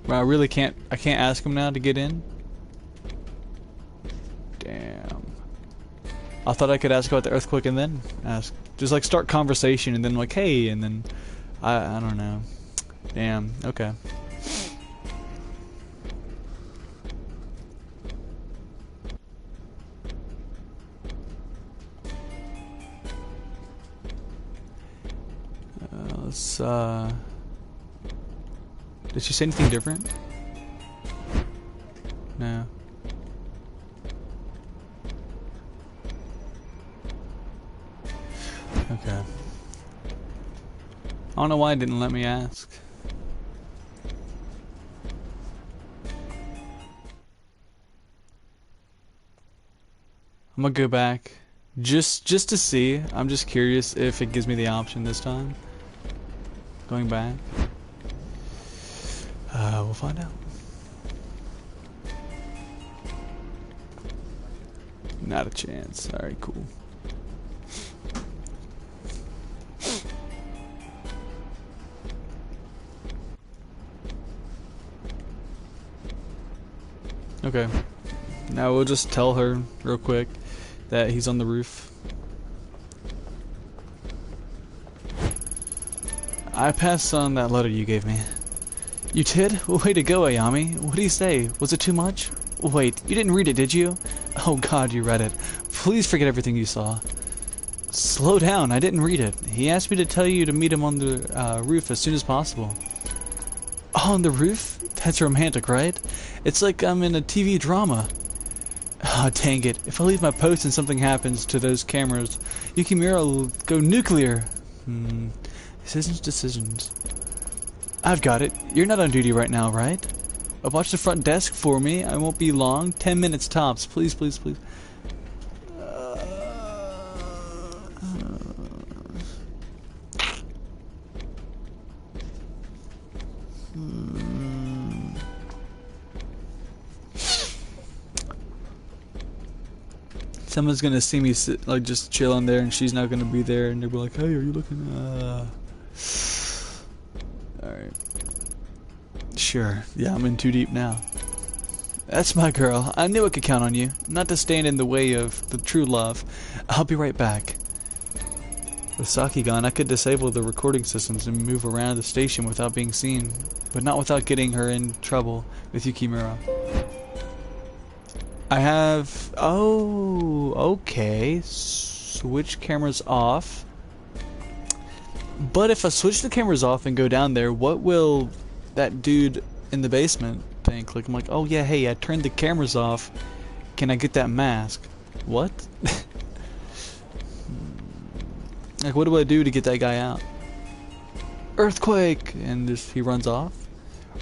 Well, I really can't. I can't ask him now to get in? Damn. I thought I could ask about the earthquake and then ask. Just like start conversation and then like, hey, and then I don't know. Damn. Okay. Let's did she say anything different? No. Okay. I don't know why it didn't let me ask. I'm gonna go back just to see. I'm just curious if it gives me the option this time. Going back. We'll find out. Not a chance. Alright, cool. Okay. Now we'll just tell her real quick that he's on the roof. I passed on that letter you gave me. You did? Way to go, Ayami. What do you say? Was it too much? Wait, you didn't read it, did you? Oh god, you read it. Please forget everything you saw. Slow down, I didn't read it. He asked me to tell you to meet him on the roof as soon as possible. Oh, on the roof? That's romantic, right? It's like I'm in a TV drama. Oh, dang it. If I leave my post and something happens to those cameras, Yukimura will go nuclear. Decisions. I've got it. You're not on duty right now, right? Watch the front desk for me. I won't be long. 10 minutes tops. Please, please, please. Someone's gonna see me sit, like just chilling there, and she's not gonna be there, and they'll be like, "Hey, are you looking?" Alright. Sure. Yeah, I'm in too deep now. That's my girl. I knew I could count on you. Not to stand in the way of the true love. I'll be right back. With Saki gone, I could disable the recording systems and move around the station without being seen, but not without getting her in trouble with Yukimura. I have... Oh, okay. Switch cameras off. But if I switch the cameras off and go down there, what will that dude in the basement think? Like, I'm like, oh yeah, hey, I turned the cameras off. Can I get that mask? What? Like, what do I do to get that guy out? Earthquake! And just, he runs off?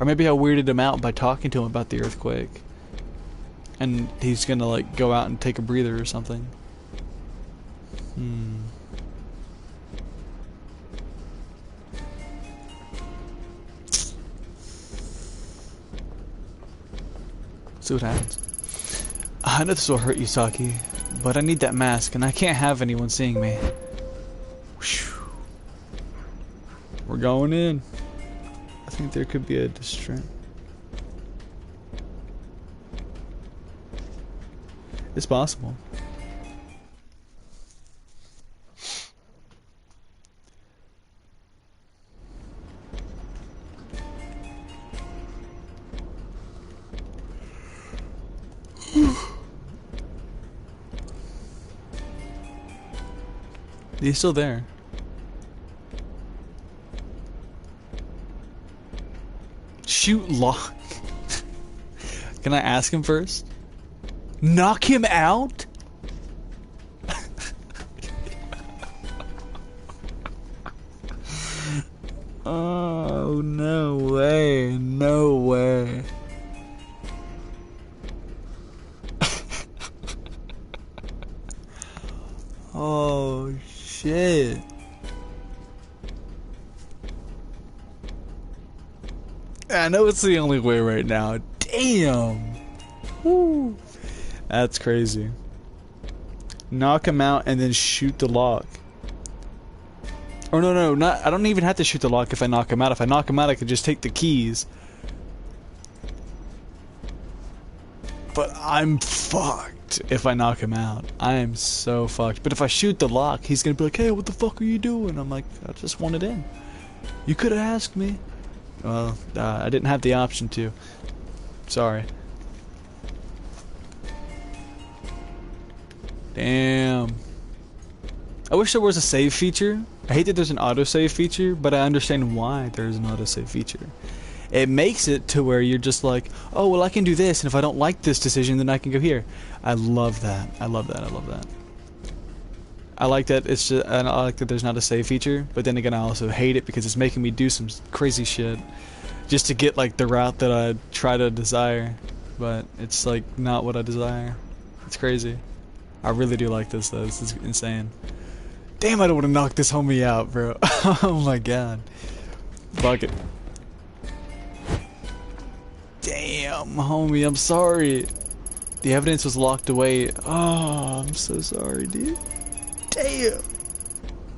Or maybe I weirded him out by talking to him about the earthquake. And he's gonna, like, go out and take a breather or something. See what happens. I know this will hurt you, Saki, but I need that mask, and I can't have anyone seeing me. We're going in. I think there could be a distract. It's possible. He's still there. Shoot lock. Can I ask him first? Knock him out? Oh, no way. No way. Oh, shit. I know it's the only way right now. Damn. Woo. That's crazy. Knock him out and then shoot the lock. Or no, not. I don't even have to shoot the lock if I knock him out. If I knock him out, I could just take the keys. But I'm fucked if I knock him out. I am so fucked. But if I shoot the lock, he's gonna be like, "Hey, what the fuck are you doing?" I'm like, "I just want it in. You could have asked me." Well, I didn't have the option to. Sorry. Damn. I wish there was a save feature. I hate that there's an autosave feature, but I understand why there's an autosave feature. It makes it to where you're just like, oh, well, I can do this, and if I don't like this decision, then I can go here. I love that. I love that. I love that. I like that it's just, I like that there's not a save feature, but then again, I also hate it because it's making me do some crazy shit just to get like the route that I try to desire, but it's like not what I desire. It's crazy. I really do like this though. This is insane. Damn, I don't want to knock this homie out, bro. Oh my god. Fuck it. Damn, homie, I'm sorry. The evidence was locked away. Oh, I'm so sorry, dude. Damn.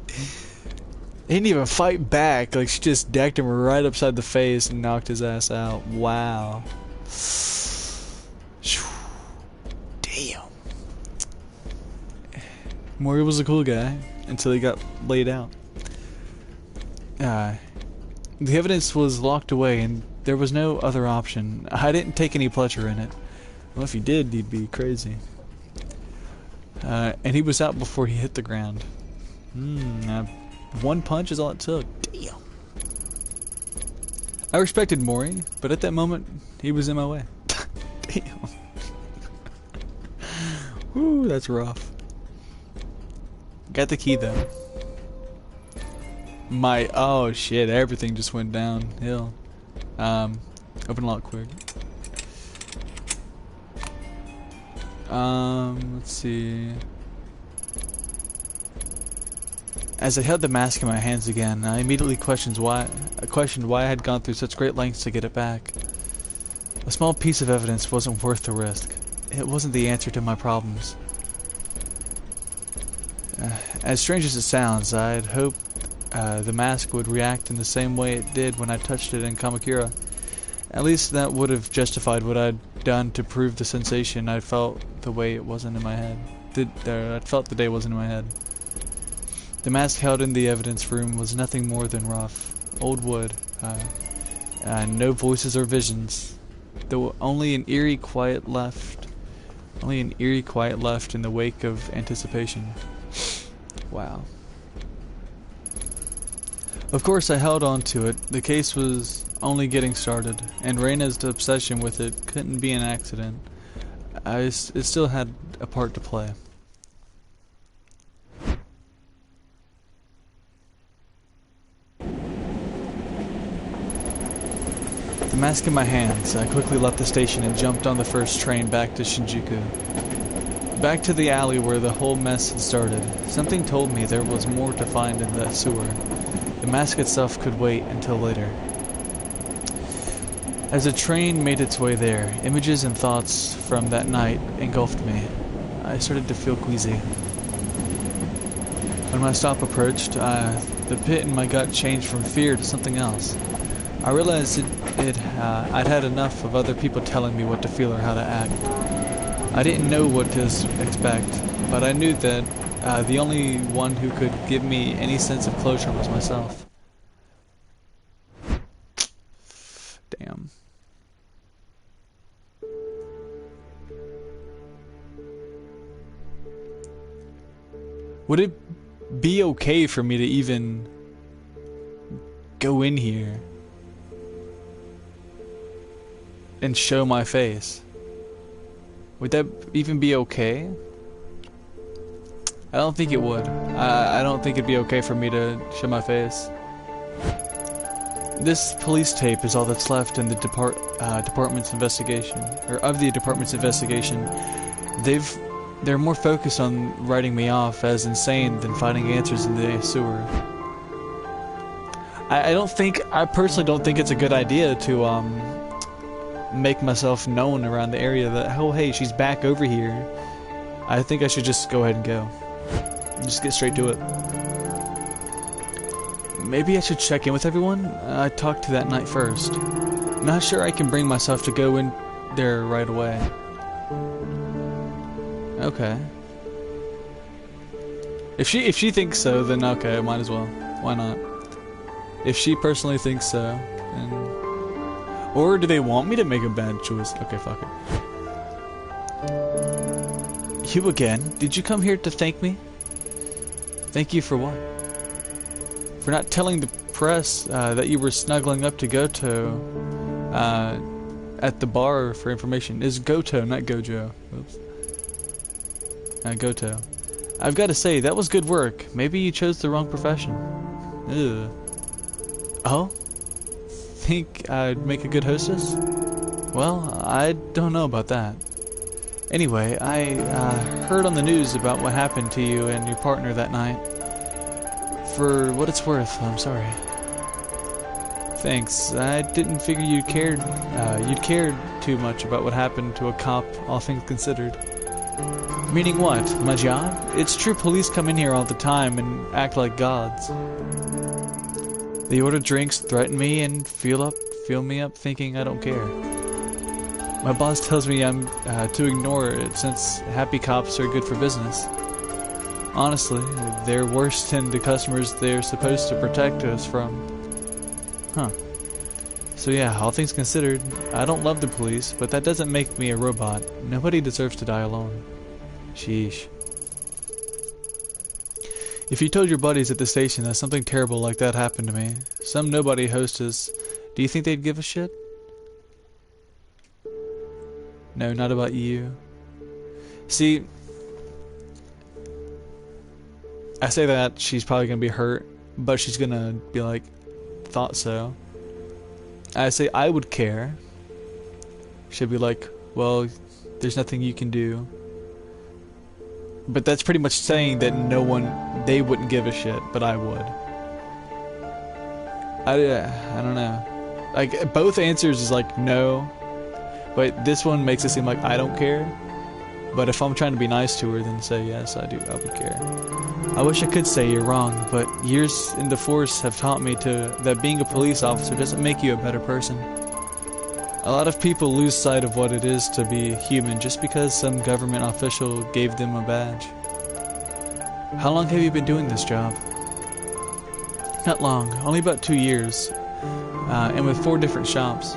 He didn't even fight back. Like, she just decked him right upside the face and knocked his ass out. Wow. Damn. Mori was a cool guy until he got laid out. The evidence was locked away and there was no other option. I didn't take any pleasure in it. Well, if you did, you'd be crazy. And he was out before he hit the ground. One punch is all it took. Damn. I respected Mori, but at that moment, he was in my way. Damn. Woo, that's rough. Got the key though. Oh shit, everything just went downhill. Open lock quick. Let's see. As I held the mask in my hands again, I immediately questioned why I had gone through such great lengths to get it back. A small piece of evidence wasn't worth the risk. It wasn't the answer to my problems. As strange as it sounds, I had hoped the mask would react in the same way it did when I touched it in Kamakura. At least that would have justified what I'd done to prove the sensation I felt the way it wasn't in my head. I felt the day wasn't in my head. The mask held in the evidence room was nothing more than rough, old wood, no voices or visions, though only an eerie quiet left in the wake of anticipation. Wow. Of course I held on to it. The case was only getting started, and Reina's obsession with it couldn't be an accident. It still had a part to play. mask in my hands, I quickly left the station and jumped on the first train back to Shinjuku. Back to the alley where the whole mess had started. Something told me there was more to find in that sewer. The mask itself could wait until later. As the train made its way there, images and thoughts from that night engulfed me. I started to feel queasy. When my stop approached, the pit in my gut changed from fear to something else. I realized I'd had enough of other people telling me what to feel or how to act. I didn't know what to expect, but I knew that the only one who could give me any sense of closure was myself. Damn. Would it be okay for me to even go in here and show my face? Would that even be okay? I don't think it would. I don't think it'd be okay for me to show my face. This police tape is all that's left in the department's investigation, or of the department's investigation. They're more focused on writing me off as insane than finding answers in the sewer. I personally don't think it's a good idea to make myself known around the area that, oh hey, she's back over here. I think I should just go ahead and go. Just get straight to it. Maybe I should check in with everyone I talked to that night first. Not sure I can bring myself to go in there right away. Okay. If she thinks so, then okay, might as well. Why not? If she personally thinks so, then... Or do they want me to make a bad choice? Okay, fuck it. You again? Did you come here to thank me? Thank you for what? For not telling the press that you were snuggling up to Goto at the bar for information. It's Goto, not Gojo. Oops. Goto. I've got to say, that was good work. Maybe you chose the wrong profession. Ugh. Oh? Think I'd make a good hostess? Well, I don't know about that. Anyway, I heard on the news about what happened to you and your partner that night. For what it's worth, I'm sorry. Thanks. I didn't figure you'd cared too much about what happened to a cop, all things considered. Meaning what? My job? It's true police come in here all the time and act like gods. They order drinks, threaten me, and feel me up thinking I don't care. My boss tells me I'm to ignore it since happy cops are good for business. Honestly, they're worse than the customers they're supposed to protect us from. Huh. So yeah, all things considered, I don't love the police, but that doesn't make me a robot. Nobody deserves to die alone. Sheesh. If you told your buddies at the station that something terrible like that happened to me, some nobody hostess, do you think they'd give a shit? No, not about you. See, I say that, she's probably gonna be hurt, but she's gonna be like, thought so. I say I would care. She'd be like, well, there's nothing you can do. But that's pretty much saying that they wouldn't give a shit, but I would. I don't know. Like, both answers is like, no. But this one makes it seem like I don't care. But if I'm trying to be nice to her, then say, yes, I would care. I wish I could say you're wrong, but years in the force have taught me that being a police officer doesn't make you a better person. A lot of people lose sight of what it is to be human just because some government official gave them a badge. How long have you been doing this job? Not long, only about 2 years, and with 4 different shops.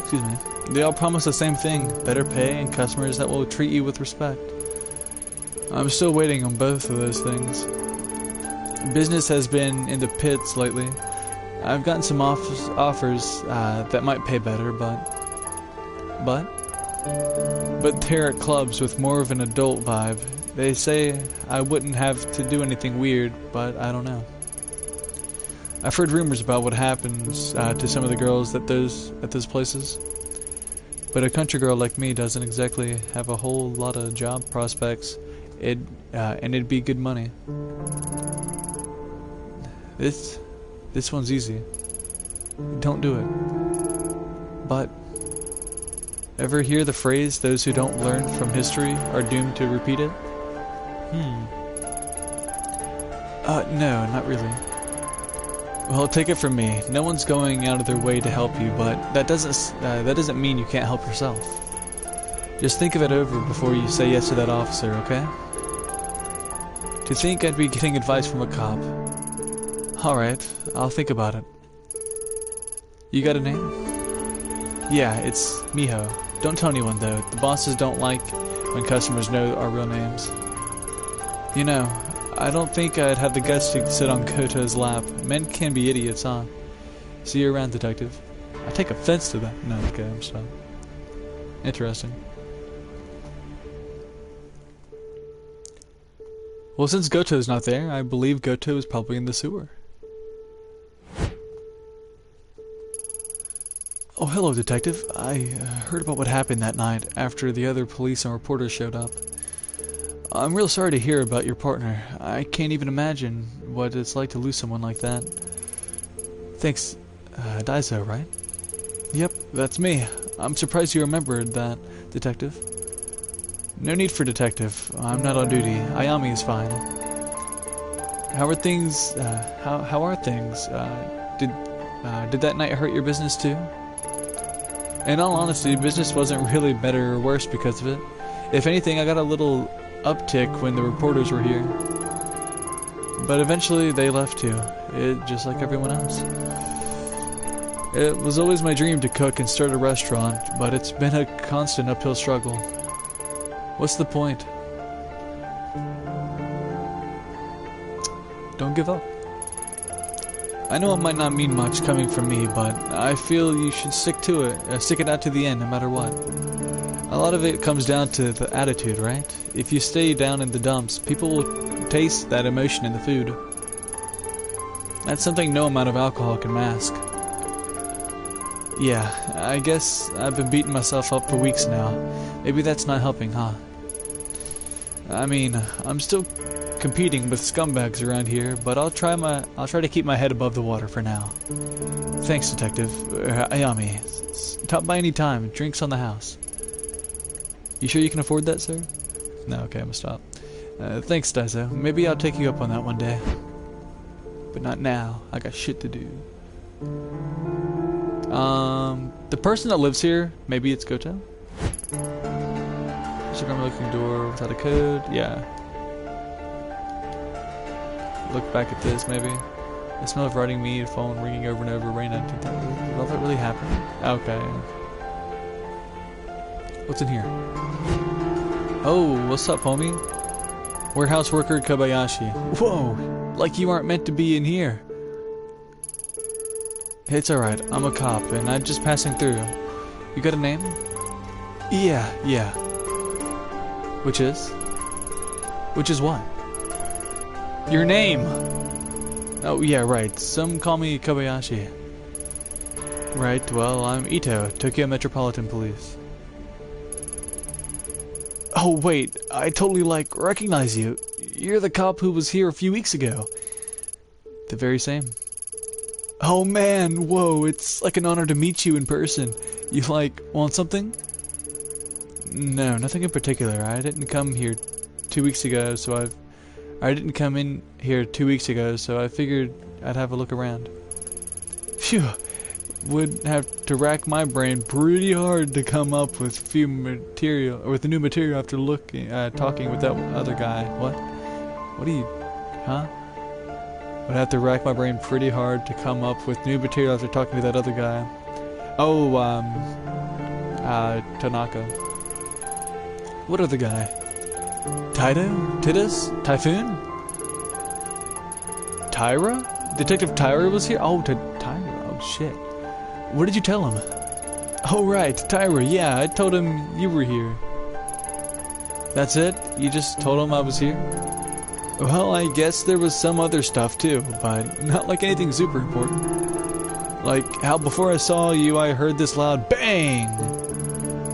Excuse me. They all promise the same thing, better pay and customers that will treat you with respect. I'm still waiting on both of those things. Business has been in the pits lately. I've gotten some offers that might pay better, but they're at clubs with more of an adult vibe. They say I wouldn't have to do anything weird, but I don't know. I've heard rumors about what happens to some of the girls at those places. But a country girl like me doesn't exactly have a whole lot of job prospects. And it'd be good money. This one's easy. Don't do it. But ever hear the phrase, those who don't learn from history are doomed to repeat it? No, not really. Well, take it from me. No one's going out of their way to help you, but that doesn't mean you can't help yourself. Just think of it over before you say yes to that officer, okay? To think I'd be getting advice from a cop. Alright, I'll think about it. You got a name? Yeah, it's Miho. Don't tell anyone though. The bosses don't like when customers know our real names. You know, I don't think I'd have the guts to sit on Koto's lap. Men can be idiots, huh? See you around, detective. I take offense to that. No, okay, I'm sorry. Interesting. Well, since Goto's not there, I believe Goto is probably in the sewer. Oh, hello, detective. I heard about what happened that night after the other police and reporters showed up. I'm real sorry to hear about your partner. I can't even imagine what it's like to lose someone like that. Thanks, Daiso, right? Yep, that's me. I'm surprised you remembered that, detective. No need for detective. I'm not on duty. Ayami is fine. How are things? How are things? Did that night hurt your business too? In all honesty, business wasn't really better or worse because of it. If anything, I got a little uptick when the reporters were here. But eventually they left too. Just like everyone else. It was always my dream to cook and start a restaurant, but it's been a constant uphill struggle. What's the point? Don't give up. I know it might not mean much coming from me, but I feel you should stick to it, stick it out to the end no matter what. A lot of it comes down to the attitude, right? If you stay down in the dumps, people will taste that emotion in the food. That's something no amount of alcohol can mask. Yeah, I guess I've been beating myself up for weeks now. Maybe that's not helping, huh? I mean, I'm still competing with scumbags around here, but I'll try to keep my head above the water for now. Thanks, Detective Ayami. Stop by any time. Drinks on the house. You sure you can afford that, sir? No, okay, I'm gonna stop. Thanks, Daiso. Maybe I'll take you up on that one day. But not now. I got shit to do. The person that lives here, maybe it's Goto? Instagram looking door without a code. Yeah. Look back at this, maybe. The smell of rotting meat, phone ringing over and over, rain. Did all that really happen? Okay. What's in here? Oh, what's up, homie? Warehouse worker Kobayashi. Whoa! Like you aren't meant to be in here. It's alright, I'm a cop, and I'm just passing through. You got a name? Yeah. Which is? Which is what? Your name! Oh, yeah, right. Some call me Kobayashi. Right, well, I'm Ito, Tokyo Metropolitan Police. Oh, wait, I totally, recognize you. You're the cop who was here a few weeks ago. The very same. Oh, man, whoa, it's like an honor to meet you in person. You, want something? No, nothing in particular. I didn't come here 2 weeks ago, so I didn't come in here 2 weeks ago, so I figured I'd have a look around. Phew, would have to rack my brain pretty hard to come up with new material after talking with that other guy. What are you, huh? Would have to rack my brain pretty hard to come up with new material after talking to that other guy. Oh, Tanaka. What other guy? Taito? Titus? Typhoon? Tyra? Detective Tyra was here? Oh, Tyra. Oh, shit. What did you tell him? Oh, right. Tyra. Yeah, I told him you were here. That's it? You just told him I was here? Well, I guess there was some other stuff too, but not like anything super important. Like how before I saw you, I heard this loud bang.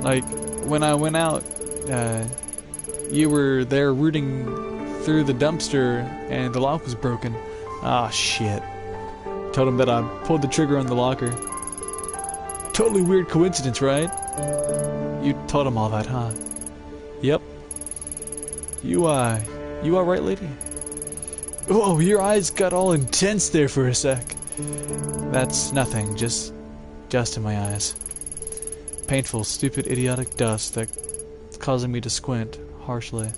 Like when I went out, you were there rooting through the dumpster and the lock was broken. Ah, shit. Told him that I pulled the trigger on the locker. Totally weird coincidence, right? You told him all that, huh? Yep. You alright, lady? Whoa, your eyes got all intense there for a sec. That's nothing, just dust in my eyes. Painful, stupid, idiotic dust that's causing me to squint harshly.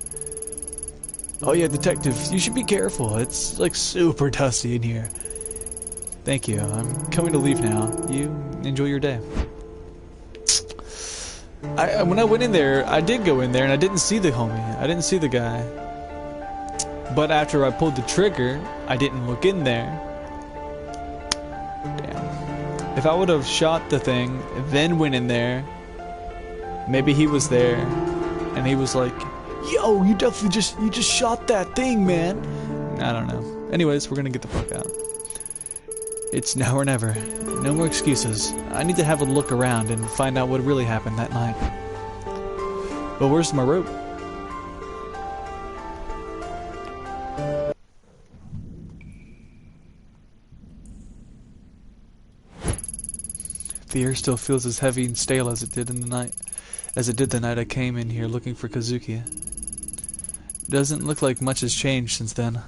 Oh yeah, detective, you should be careful. It's like super dusty in here. Thank you. I'm coming to leave now. You enjoy your day. When I went in there, I did go in there and I didn't see the homie. I didn't see the guy. But after I pulled the trigger, I didn't look in there. Damn. If I would have shot the thing, then went in there, maybe he was there, and he was like, "Yo, you just shot that thing, man." I don't know. Anyways, we're gonna get the fuck out. It's now or never. No more excuses. I need to have a look around and find out what really happened that night. But where's my rope? The air still feels as heavy and stale as it did the night I came in here looking for Kazuki. Doesn't look like much has changed since then.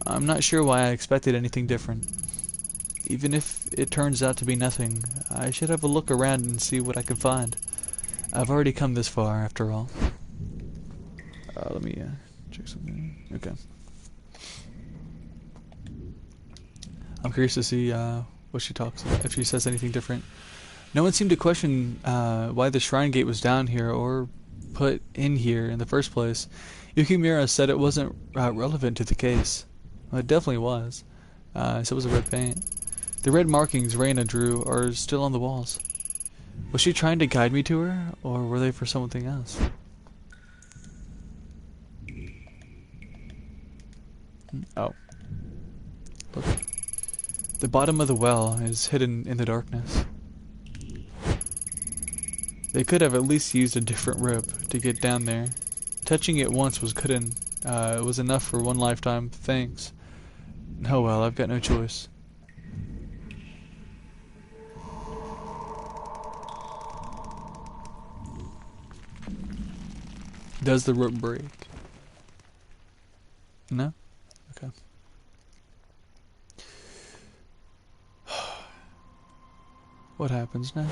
I'm not sure why I expected anything different. Even if it turns out to be nothing, I should have a look around and see what I can find. I've already come this far, after all. Let me check something. Okay. I'm curious to see what she talks about, if she says anything different. No one seemed to question why the shrine gate was down here or put in here in the first place. Yukimura said it wasn't relevant to the case. Well, it definitely was. So was the red paint. The red markings Reina drew are still on the walls. Was she trying to guide me to her, or were they for something else? Oh. Look. The bottom of the well is hidden in the darkness. They could have at least used a different rope to get down there. Touching it once was enough for one lifetime. Thanks. Oh well, I've got no choice. Does the rope break? No? Okay. What happens now?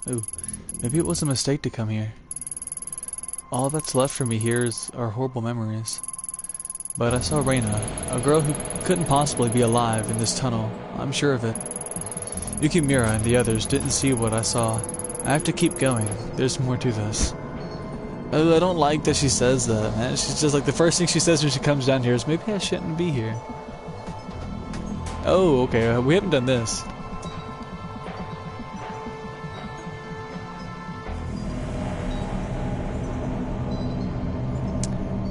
Ooh, maybe it was a mistake to come here. All that's left for me here are horrible memories. But I saw Reina, a girl who couldn't possibly be alive in this tunnel. I'm sure of it. Yukimura and the others didn't see what I saw. I have to keep going. There's more to this. Oh, I don't like that she says that, man. She's just like, the first thing she says when she comes down here is, maybe I shouldn't be here. Oh, okay, we haven't done this.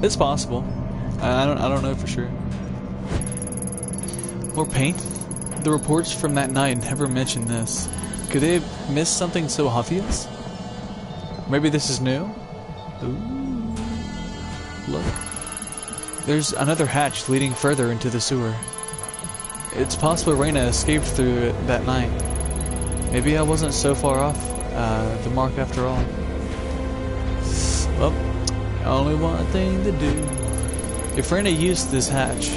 It's possible. I don't know for sure. More paint? The reports from that night never mentioned this. Could they have missed something so obvious? Maybe this is new? Ooh. Look. There's another hatch leading further into the sewer. It's possible Reina escaped through it that night. Maybe I wasn't so far off the mark after all. Well, only one thing to do. If Reina used this hatch,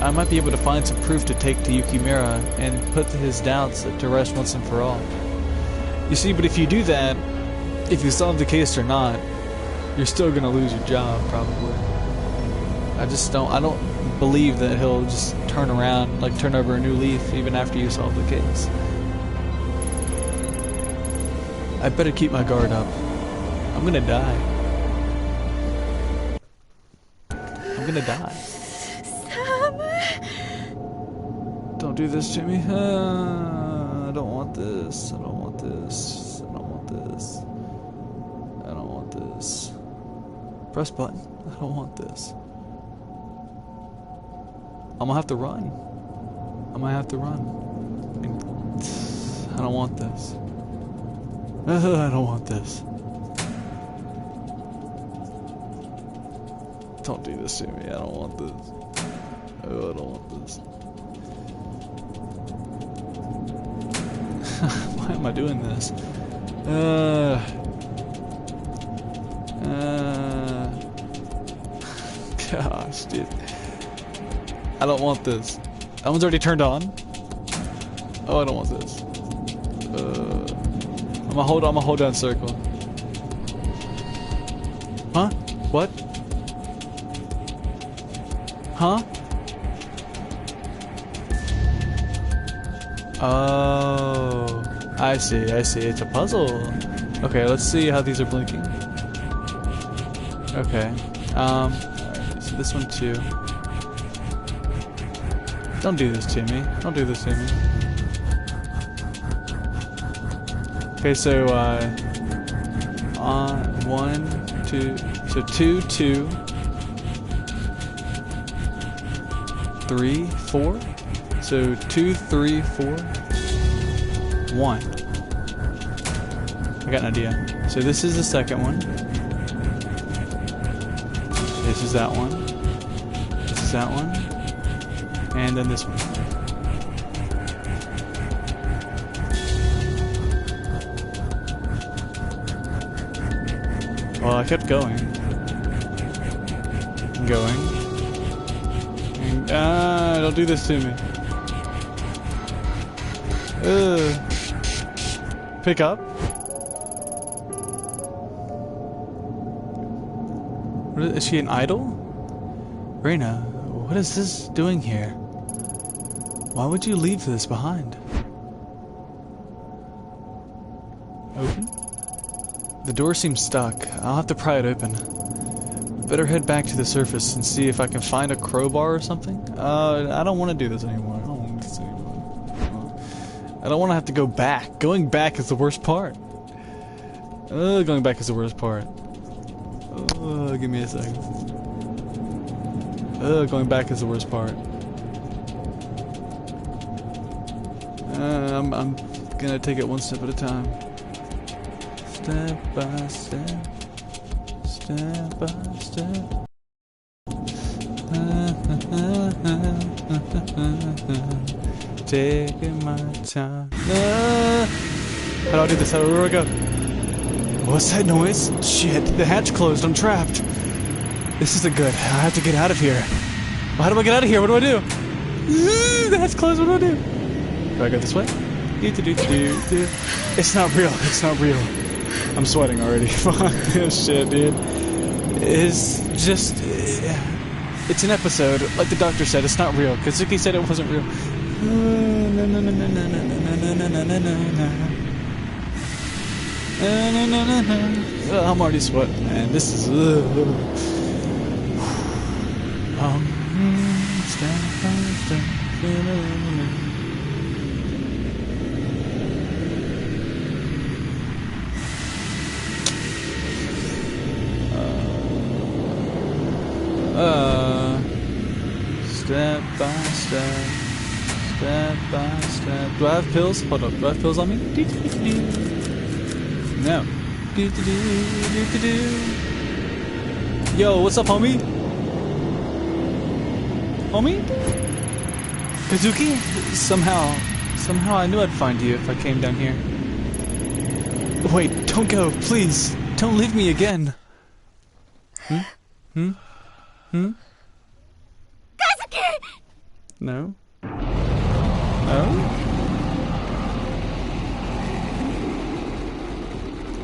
I might be able to find some proof to take to Yukimura and put his doubts to rest once and for all. You see, but if you do that, if you solve the case or not, you're still gonna lose your job, probably. I don't believe that he'll just turn around, like turn over a new leaf even after you solve the case. I better keep my guard up. I'm gonna die. I'm gonna die. Sam. Don't do this to me. I don't want this. I don't want this. I don't want this. I don't want this. Press button. I don't want this. I'm gonna have to run. I might have to run. I don't want this. I don't want this. Don't do this to me. I don't want this. Oh, I don't want this. Why am I doing this? Gosh, dude. I don't want this. That one's already turned on. Oh, I don't want this. I'm gonna hold down circle. Huh? What? Huh? Oh, I see. It's a puzzle. Okay, let's see how these are blinking. Okay. Alright, so this one too. Don't do this to me. Don't do this to me. Okay, so, 1, 2, so 2, 2, 3, 4. So 2, 3, 4, 1. I got an idea. So this is the second one. This is that one. This is that one. And then this one. Well, I kept going. And going. And, don't do this to me. Pick up. Is she an idol? Reina, what is this doing here? Why would you leave this behind? Open? The door seems stuck. I'll have to pry it open. Better head back to the surface and see if I can find a crowbar or something. I don't want to do this anymore. I don't want to do this anymore. I don't want to have to go back. Going back is the worst part. Going back is the worst part. Give me a second. Going back is the worst part. I'm gonna take it one step at a time. Step by step. Step by step. Taking my time. How do I do this? Where do I go? What's that noise? Shit, the hatch closed. I'm trapped. This isn't good. I have to get out of here. How do I get out of here? What do I do? The hatch closed. What do I do? Do I go this way? It's not real. It's not real. I'm sweating already. Fuck this shit, dude. It's just... It's an episode. Like the doctor said, it's not real. Kazuki said it wasn't real. I'm already sweating, man. This is... step by step, step by step. Do I have pills? Hold up. Do I have pills on me? No. Yo, what's up, homie? Homie? Kazuki? Somehow I knew I'd find you if I came down here. Wait, don't go, please. Don't leave me again. Kazuki! No? No?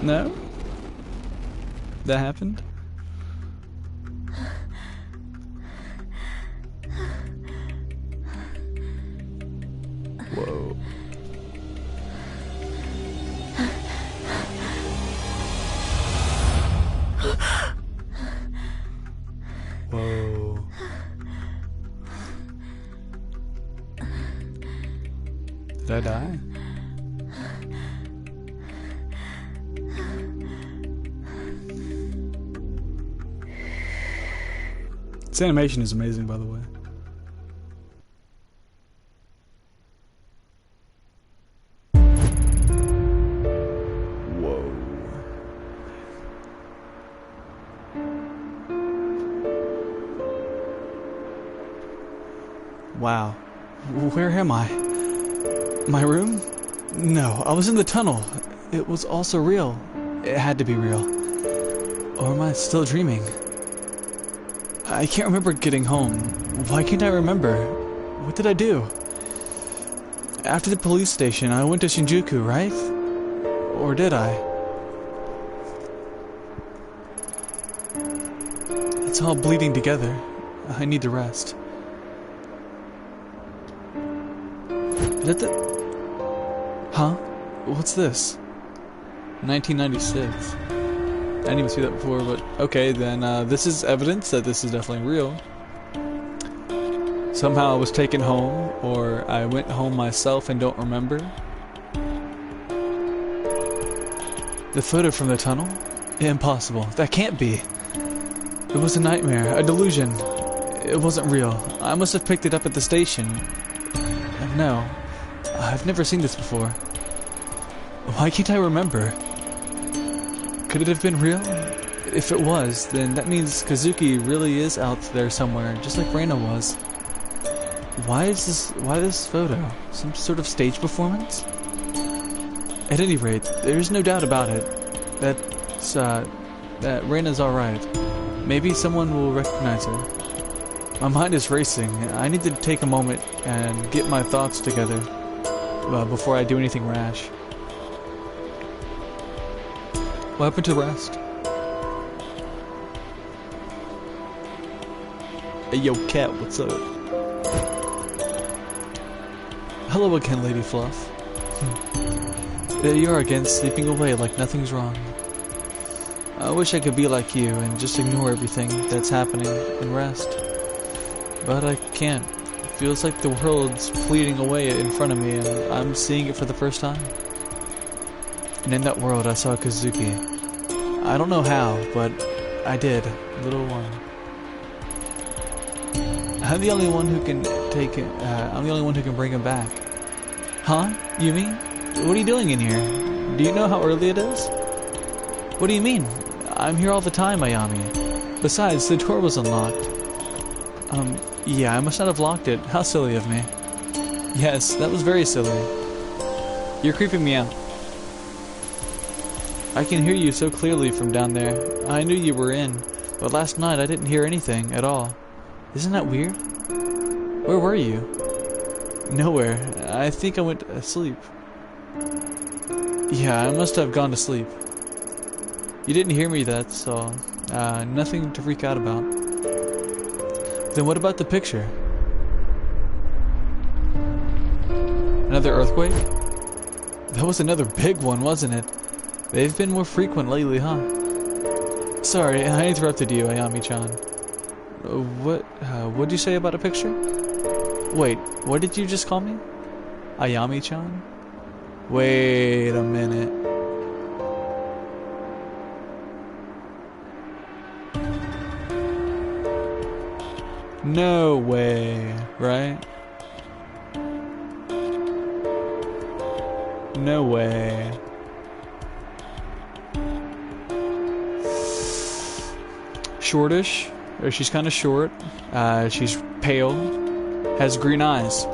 No? That happened? Whoa. Whoa. Did I die? This animation is amazing, by the way. Wow. Where am I? My room? No, I was in the tunnel. It was also real. It had to be real. Or am I still dreaming? I can't remember getting home. Why can't I remember? What did I do? After the police station, I went to Shinjuku, right? Or did I? It's all bleeding together. I need to rest. Is that the... Huh? What's this? 1996. I didn't even see that before, but okay, then this is evidence that this is definitely real. Somehow I was taken home, or I went home myself and don't remember. The photo from the tunnel? Impossible. That can't be. It was a nightmare, a delusion. It wasn't real. I must have picked it up at the station. No, I've never seen this before. Why can't I remember? Could it have been real? If it was, then that means Kazuki really is out there somewhere, just like Reina was. Why this photo? Some sort of stage performance? At any rate, there's no doubt about it. That Reina's alright. Maybe someone will recognize her. My mind is racing. I need to take a moment and get my thoughts together before I do anything rash. What happened to the rest? Hey, yo, cat, what's up? Hello again, Lady Fluff. There you are again, sleeping away like nothing's wrong. I wish I could be like you and just ignore everything that's happening and rest. But I can't. It feels like the world's fleeting away in front of me and I'm seeing it for the first time. And in that world I saw Kazuki. I don't know how, but I did. Little one. I'm the only one who can take it. I'm the only one who can bring him back. Huh? Yumi? What are you doing in here? Do you know how early it is? What do you mean? I'm here all the time, Ayami. Besides, the door was unlocked. Yeah, I must not have locked it. How silly of me. Yes, that was very silly. You're creeping me out. I can hear you so clearly from down there. I knew you were in, but last night I didn't hear anything at all. Isn't that weird? Where were you? Nowhere. I think I went to sleep. Yeah, I must have gone to sleep. You didn't hear me, that's all. Nothing to freak out about. Then what about the picture? Another earthquake? That was another big one, wasn't it? They've been more frequent lately, huh? Sorry, I interrupted you, Ayami-chan. What'd you say about a picture? Wait, what did you just call me? Ayami-chan? Wait a minute. No way, right? No way. Shortish, or she's kind of short. She's pale, has green eyes.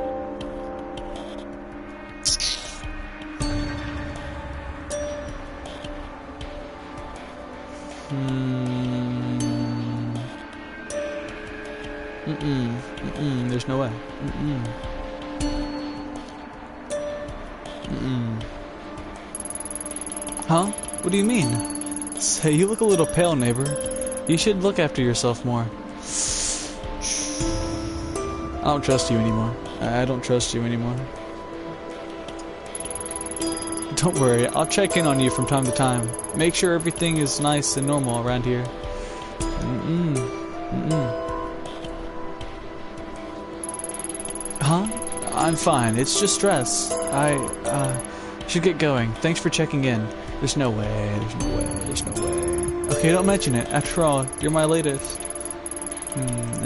There's no way. Huh? What do you mean? Say, you look a little pale, neighbor. You should look after yourself more. I don't trust you anymore. I don't trust you anymore. Don't worry, I'll check in on you from time to time. Make sure everything is nice and normal around here. Huh? I'm fine. It's just stress. I should get going. Thanks for checking in. There's no way. There's no way. There's no way. Okay, don't mention it. After all, you're my latest...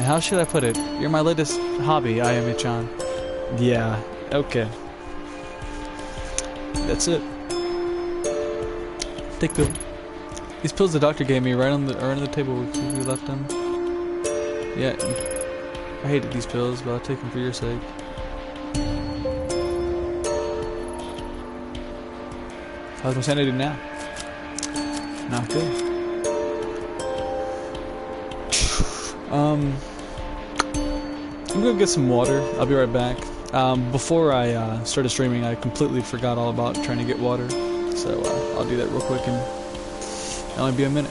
how should I put it? You're my latest hobby, Ayami-chan. Yeah, okay. That's it. Take pill. These pills the doctor gave me right on the table where we left them. Yeah. I hated these pills, but I'll take them for your sake. How's my sanity now? Not good. I'm gonna get some water. I'll be right back. Before I started streaming, I completely forgot all about trying to get water. So I'll do that real quick and it'll only be a minute.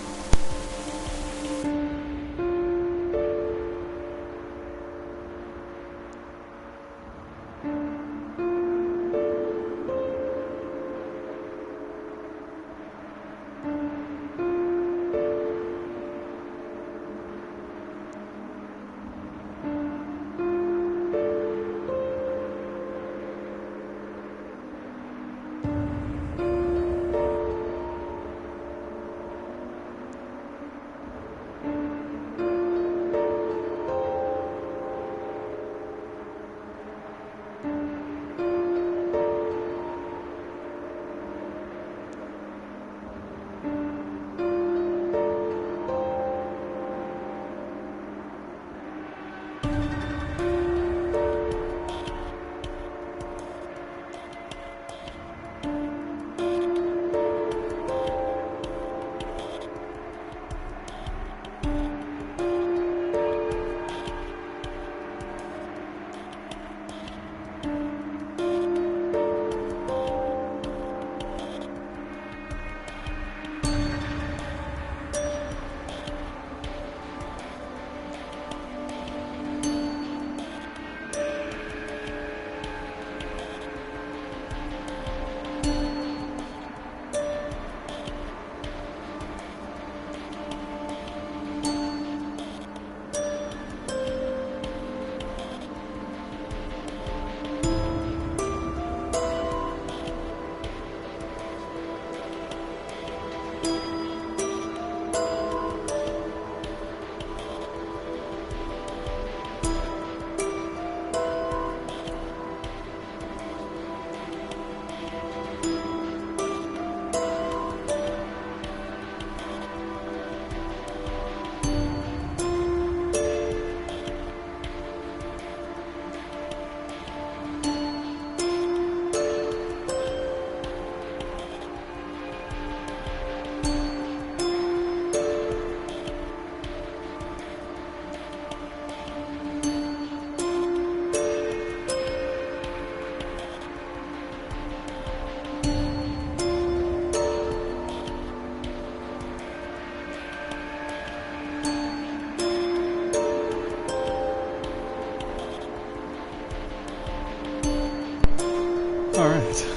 Alright.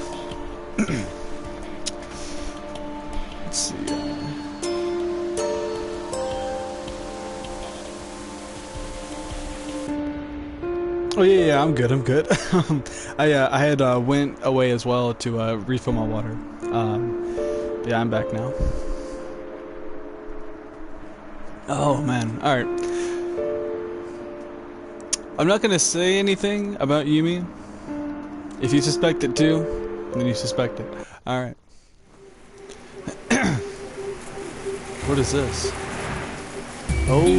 Let's see. Oh yeah, I'm good. I had went away as well to refill my water. Yeah, I'm back now. Oh man, alright. I'm not gonna say anything about Yumi. If you suspect it too, then you suspect it. Alright. What is this? Oh.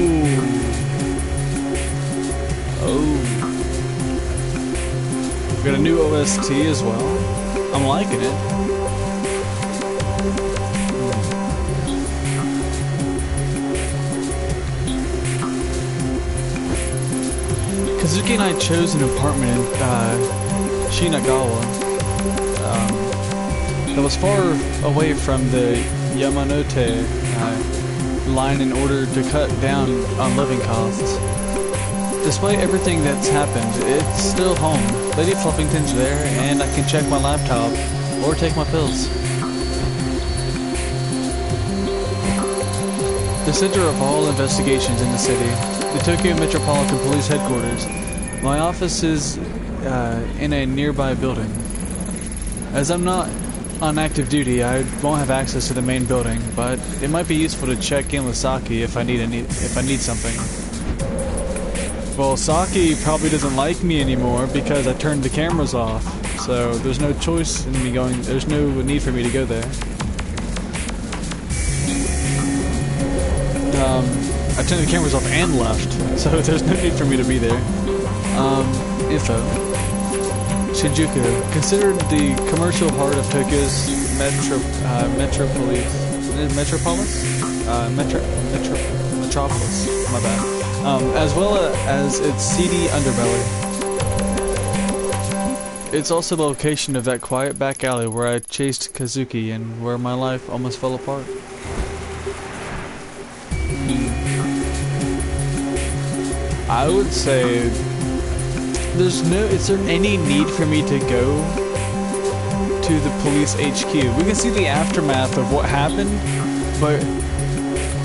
We got a new OST as well. I'm liking it. Kazuki and I chose an apartment in Shinagawa that was far away from the Yamanote line in order to cut down on living costs. Despite everything that's happened, it's still home. Lady Fluffington's there, and I can check my laptop or take my pills. The center of all investigations in the city, the Tokyo Metropolitan Police Headquarters. My office is in a nearby building. As I'm not on active duty, I won't have access to the main building, but it might be useful to check in with Saki if I need something. Well, Saki probably doesn't like me anymore because I turned the cameras off, so there's no choice in me going. There's no need for me to go there. I turned the cameras off and left, so there's no need for me to be there. Info. Shinjuku, considered the commercial heart of Tokyo's metropolis. Metropolis. My bad. As well as its seedy underbelly. It's also the location of that quiet back alley where I chased Kazuki and where my life almost fell apart. I would say is there any need for me to go to the police HQ? We can see the aftermath of what happened, but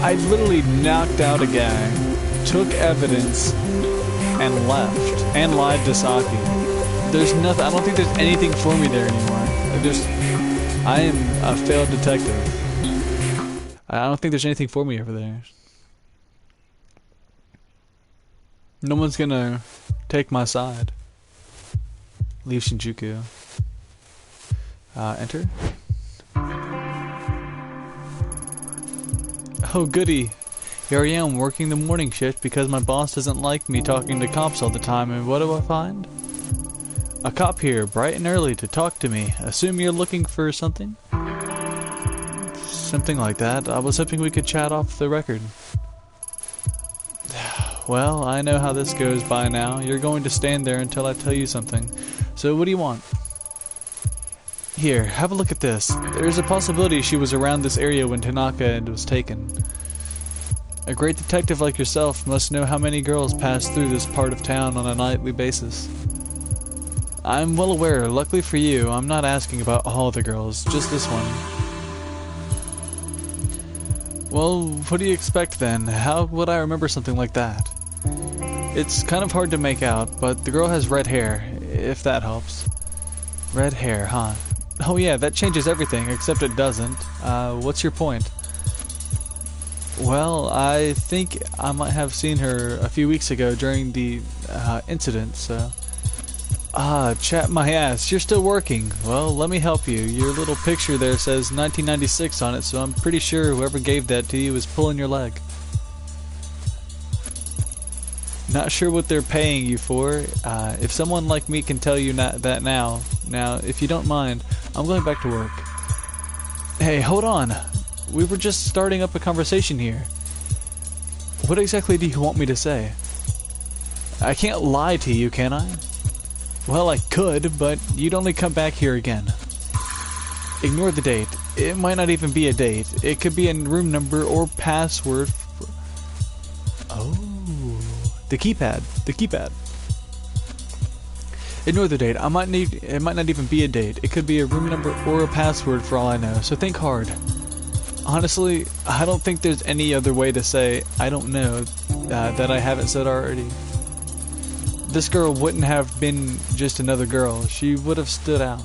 I literally knocked out a guy, took evidence, and left, and lied to Saki. There's nothing, I don't think there's anything for me there anymore. I am a failed detective. I don't think there's anything for me over there. No one's gonna take my side. Leave Shinjuku. Enter. Oh goody. Here I am working the morning shift because my boss doesn't like me talking to cops all the time, and what do I find? A cop here, bright and early, to talk to me. Assume you're looking for something? Something like that. I was hoping we could chat off the record. Well, I know how this goes by now. You're going to stand there until I tell you something. So what do you want? Here, have a look at this. There's a possibility she was around this area when Tanaka was taken. A great detective like yourself must know how many girls pass through this part of town on a nightly basis. I'm well aware. Luckily for you, I'm not asking about all the girls, just this one. Well, what do you expect then? How would I remember something like that? It's kind of hard to make out, but the girl has red hair, if that helps. Red hair, huh? Oh yeah, that changes everything, except it doesn't. What's your point? Well, I think I might have seen her a few weeks ago during the incident, so... chat my ass, you're still working. Well, let me help you. Your little picture there says 1996 on it, so I'm pretty sure whoever gave that to you is pulling your leg. Not sure what they're paying you for. If someone like me can tell you that now, if you don't mind, I'm going back to work. Hey, hold on. We were just starting up a conversation here. What exactly do you want me to say? I can't lie to you, can I? Well, I could, but you'd only come back here again. Ignore the date. It might not even be a date. It could be a room number or password. Oh, the keypad. The keypad. Ignore the date. It might not even be a date. It could be a room number or a password for all I know. So think hard. Honestly, I don't think there's any other way to say I don't know that I haven't said already. This girl wouldn't have been just another girl. She would have stood out.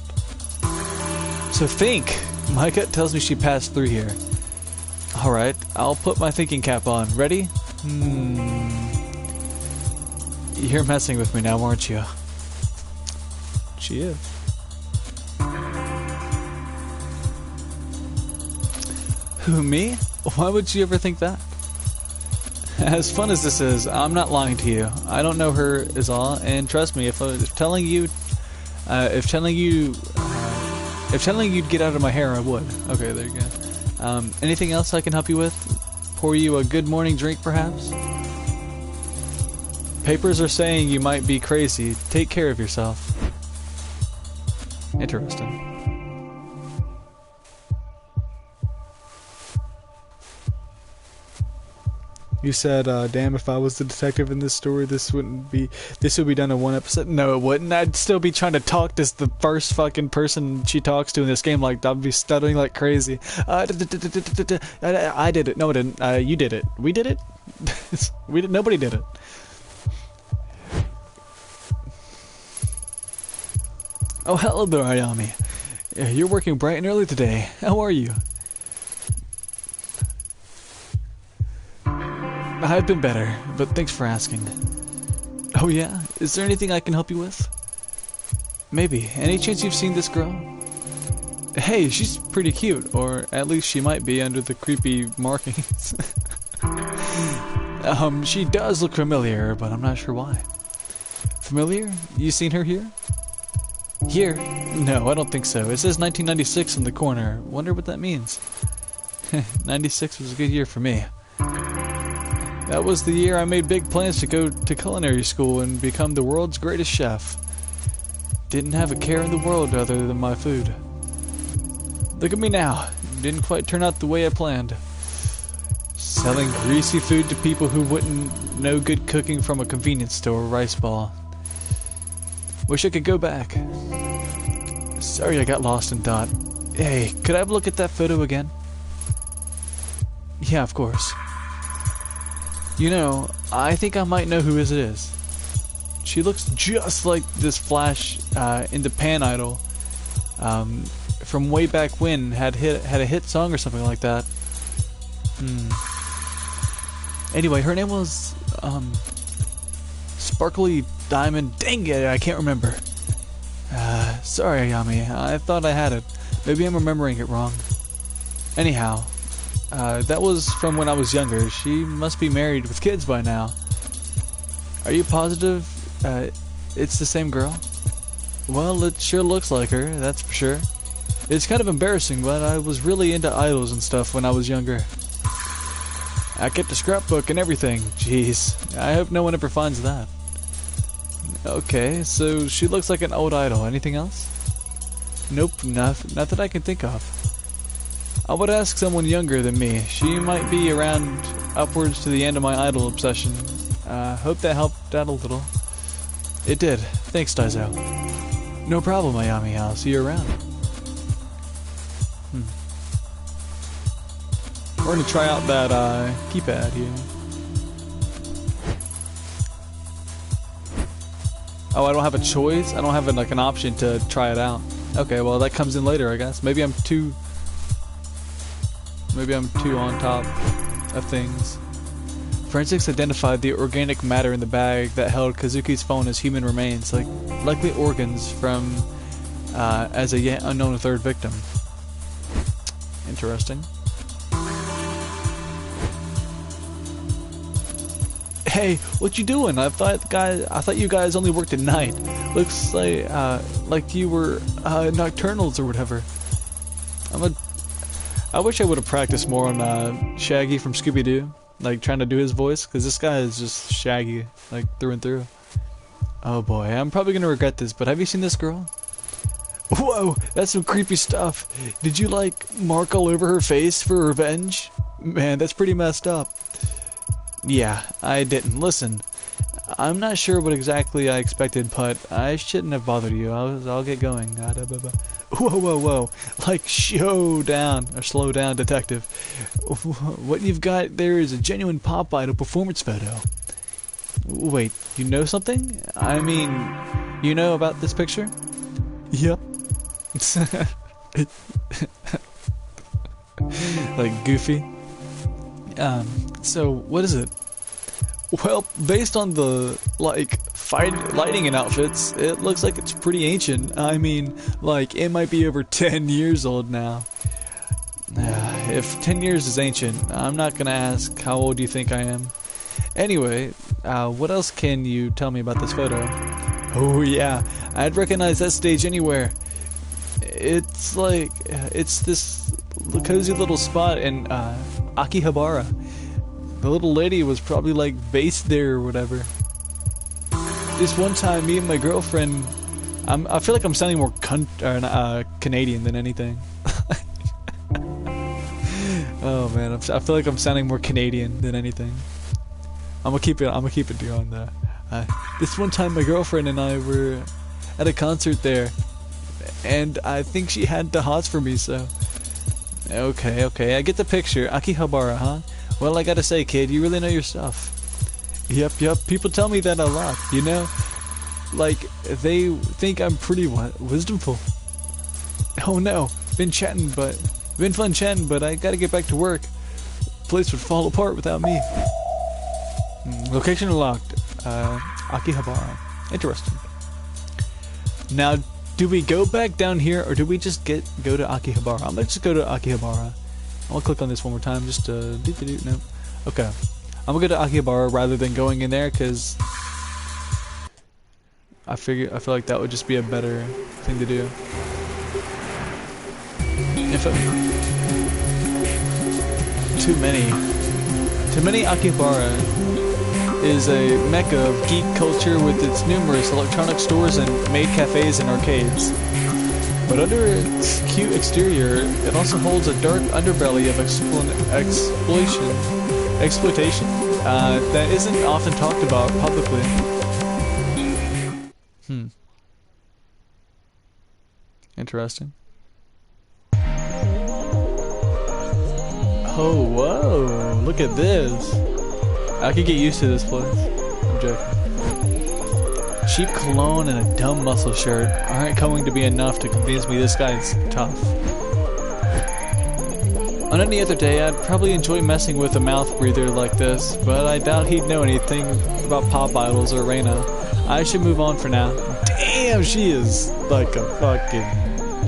So think. My gut tells me she passed through here. Alright, I'll put my thinking cap on. Ready? You're messing with me now, aren't you? She is. Who, me? Why would you ever think that? As fun as this is, I'm not lying to you. I don't know her is all, and trust me, if telling you'd get out of my hair, I would. Okay, there you go. Anything else I can help you with? Pour you a good morning drink, perhaps? Papers are saying you might be crazy. Take care of yourself. Interesting. You said, damn, if I was the detective in this story, this would be done in one episode. No, it wouldn't. I'd still be trying to talk to the first fucking person she talks to in this game. Like, I'd be stuttering like crazy. I did it. No, I didn't. You did it. We did it? Nobody did it. Oh, hello there, Ayami. You're working bright and early today. How are you? I've been better, but thanks for asking. Oh yeah? Is there anything I can help you with? Maybe. Any chance you've seen this girl? Hey, she's pretty cute, or at least she might be under the creepy markings. She does look familiar, but I'm not sure why. Familiar? You seen her here? Here? No, I don't think so. It says 1996 in the corner. Wonder what that means. 96 was a good year for me. That was the year I made big plans to go to culinary school and become the world's greatest chef. Didn't have a care in the world other than my food. Look at me now. Didn't quite turn out the way I planned. Selling greasy food to people who wouldn't know good cooking from a convenience store rice ball. Wish I could go back. Sorry I got lost in thought. Hey, could I have a look at that photo again? Yeah, of course. You know, I think I might know who it is. She looks just like this Flash in the Pan Idol from way back when, had a hit song or something like that. Anyway, her name was Sparkly Diamond. Dang it, I can't remember. Sorry, Ayami. I thought I had it. Maybe I'm remembering it wrong. Anyhow, that was from when I was younger. She must be married with kids by now. Are you positive it's the same girl? Well, it sure looks like her, that's for sure. It's kind of embarrassing, but I was really into idols and stuff when I was younger. I kept a scrapbook and everything. Jeez, I hope no one ever finds that. Okay, so she looks like an old idol. Anything else? Nope, not that I can think of. I would ask someone younger than me. She might be around upwards to the end of my idol obsession. Hope that helped out a little. It did. Thanks, Daizo. No problem, Ayami. I'll see you around. We're gonna try out that keypad here. Oh, I don't have a choice? I don't have like an option to try it out. Okay, well that comes in later, I guess. Maybe I'm too on top of things. Forensics identified the organic matter in the bag that held Kazuki's phone as human remains, likely organs from as a yet unknown third victim. Interesting. Hey, what you doing? I thought you guys only worked at night. Looks like you were nocturnals or whatever. I wish I would have practiced more on Shaggy from Scooby-Doo, like trying to do his voice, because this guy is just Shaggy, like through and through. Oh boy, I'm probably gonna regret this, but have you seen this girl? Whoa, that's some creepy stuff. Did you like mark all over her face for revenge? Man, that's pretty messed up. Yeah, I didn't. Listen, I'm not sure what exactly I expected, but I shouldn't have bothered you. I'll get going. Whoa. Like, slow down, detective. What you've got there is a genuine pop idol performance photo. Wait, you know something? I mean, you know about this picture? Yep. Like, goofy. So what is it? Well, based on the lighting and outfits, it looks like it's pretty ancient. I mean, like, it might be over 10 years old now. If 10 years is ancient, I'm not gonna ask how old you think I am. Anyway, what else can you tell me about this photo? Oh yeah, I'd recognize that stage anywhere. It's this cozy little spot in Akihabara. The little lady was probably like based there or whatever. This one time, me and my girlfriend, I feel like I'm sounding more Canadian than anything. Oh man, I feel like I'm sounding more Canadian than anything. I'm gonna keep it going though. This one time, my girlfriend and I were at a concert there, and I think she had the hots for me. So, okay, I get the picture. Akihabara, huh? Well, I gotta say, kid, you really know your stuff. Yep, people tell me that a lot, you know? Like, they think I'm pretty wisdomful. Oh no, been fun chatting, but I gotta get back to work. Place would fall apart without me. Location unlocked. Akihabara. Interesting. Now, do we go back down here, or do we just go to Akihabara? I'm gonna just go to Akihabara. I'll click on this one more time, just no. Okay. I'm gonna go to Akihabara rather than going in there because I feel like that would just be a better thing to do. If too many Akihabara is a mecca of geek culture with its numerous electronic stores and maid cafes and arcades. But under its cute exterior, it also holds a dark underbelly of exploitation that isn't often talked about publicly. Interesting. Oh, whoa! Look at this. I could get used to this place. I'm joking. Cheap cologne and a dumb muscle shirt aren't going to be enough to convince me this guy's tough. On any other day, I'd probably enjoy messing with a mouth breather like this, but I doubt he'd know anything about pop idols or Reina. I should move on for now. Damn, she is like a fucking...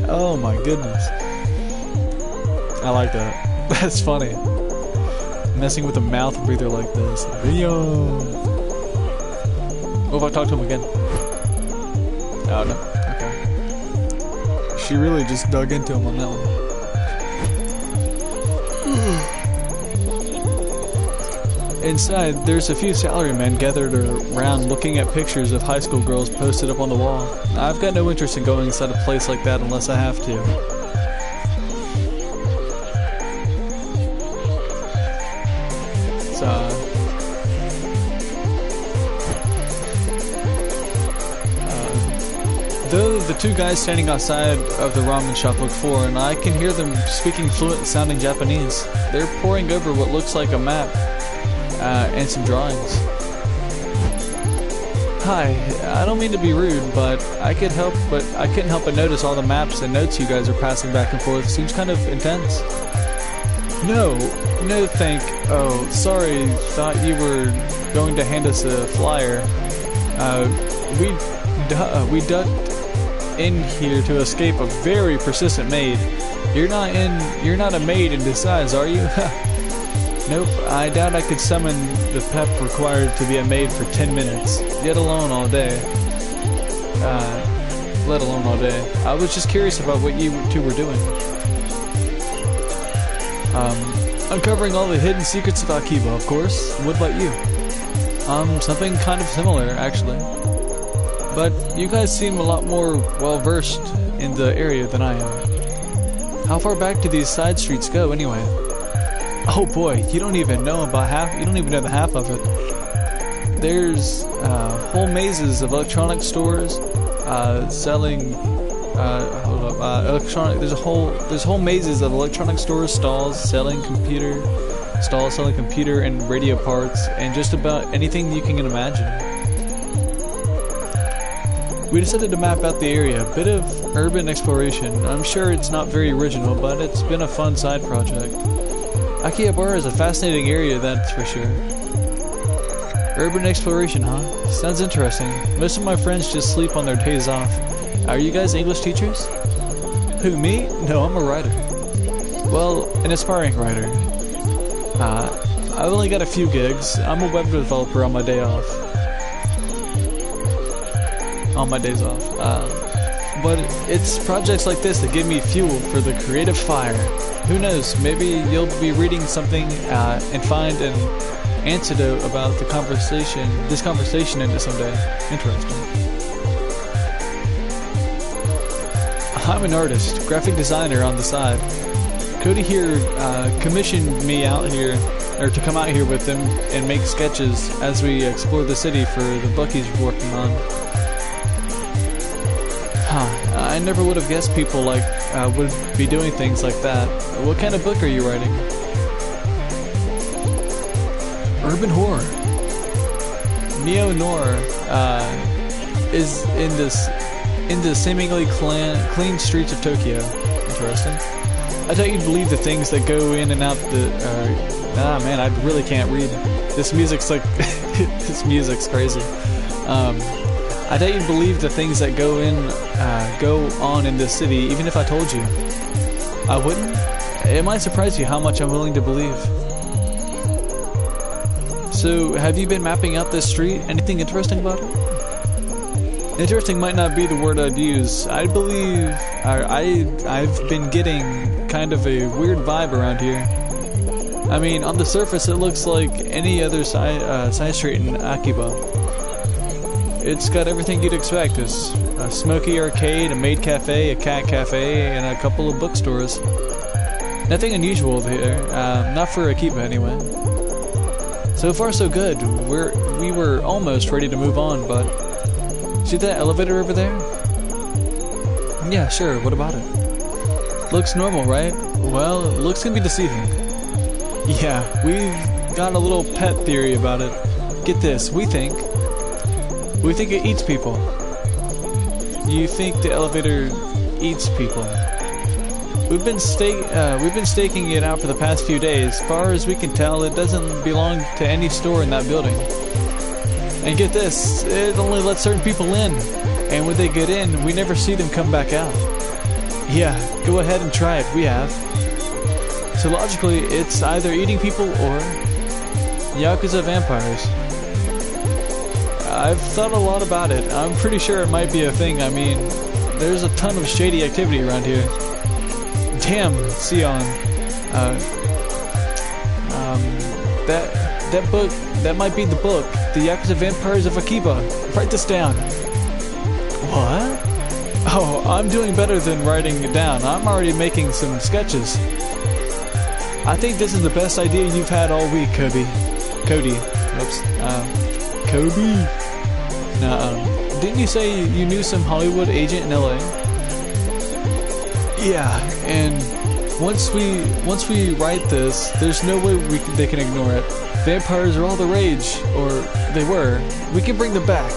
Oh my goodness. I like that. That's funny. Messing with a mouth breather like this. Yo. What if I talk to him again? Oh no. Okay. She really just dug into him on that one. Inside, there's a few salarymen gathered around looking at pictures of high school girls posted up on the wall. I've got no interest in going inside a place like that unless I have to. Though the two guys standing outside of the ramen shop look foreign, I can hear them speaking fluent-sounding Japanese. They're poring over what looks like a map and some drawings. Hi, I don't mean to be rude, but I couldn't help but notice all the maps and notes you guys are passing back and forth. Seems kind of intense. No, thank. Oh, sorry. Thought you were going to hand us a flyer. We ducked in here to escape a very persistent maid. You're not a maid in disguise, are you? Nope, I doubt I could summon the pep required to be a maid for 10 minutes, let alone all day. I was just curious about what you two were doing. Uncovering all the hidden secrets of Akiba, of course. What about you? Something kind of similar, actually. But you guys seem a lot more well-versed in the area than I am. How far back do these side streets go, anyway? Oh boy, you don't even know the half of it. There's whole mazes of electronic stores selling There's whole mazes of electronic stores, stalls selling computer and radio parts, and just about anything you can imagine. We decided to map out the area, a bit of urban exploration. I'm sure it's not very original, but it's been a fun side project. Akihabara is a fascinating area, that's for sure. Urban exploration, huh? Sounds interesting. Most of my friends just sleep on their days off. Are you guys English teachers? Who, me? No, I'm a writer. Well, an aspiring writer. I've only got a few gigs. I'm a web developer on my day off. On my days off. But it's projects like this that give me fuel for the creative fire. Who knows, maybe you'll be reading something and find an antidote about this conversation into someday. Interesting. I'm an artist, graphic designer on the side. Cody here commissioned me to come out here with him and make sketches as we explore the city for the book he's working on. I never would have guessed people would be doing things like that. What kind of book are you writing? Urban horror. Neo-noir is in the seemingly clean streets of Tokyo. Interesting. I doubt you'd believe the things that go in and out man, I really can't read. This music's this music's crazy. I doubt you'd believe the things that go on in this city, even if I told you. I wouldn't? It might surprise you how much I'm willing to believe. So, have you been mapping out this street? Anything interesting about it? Interesting might not be the word I'd use. I believe I've been getting kind of a weird vibe around here. I mean, on the surface, it looks like any other side street in Akiba. It's got everything you'd expect: a smoky arcade, a maid cafe, a cat cafe, and a couple of bookstores. Nothing unusual here, not for Akiba anyway. So far, so good. We were almost ready to move on, but see that elevator over there? Yeah, sure. What about it? Looks normal, right? Well, looks can be deceiving. Yeah, we've got a little pet theory about it. Get this, we think it eats people. You think the elevator eats people? We've been staking it out for the past few days. As far as we can tell, it doesn't belong to any store in that building. And get this, it only lets certain people in. And when they get in, we never see them come back out. Yeah, go ahead and try it, we have. So logically, it's either eating people or Yakuza vampires. I've thought a lot about it. I'm pretty sure it might be a thing. I mean, there's a ton of shady activity around here. Damn, Sion. That book, that might be the book. The Yakuza Vampires of Akiba. Write this down. What? Oh, I'm doing better than writing it down. I'm already making some sketches. I think this is the best idea you've had all week, Cody. Oops. Kobe. No, didn't you say you knew some Hollywood agent in LA? Yeah, and once we write this, there's no way they can ignore it. Vampires are all the rage, or they were. We can bring them back.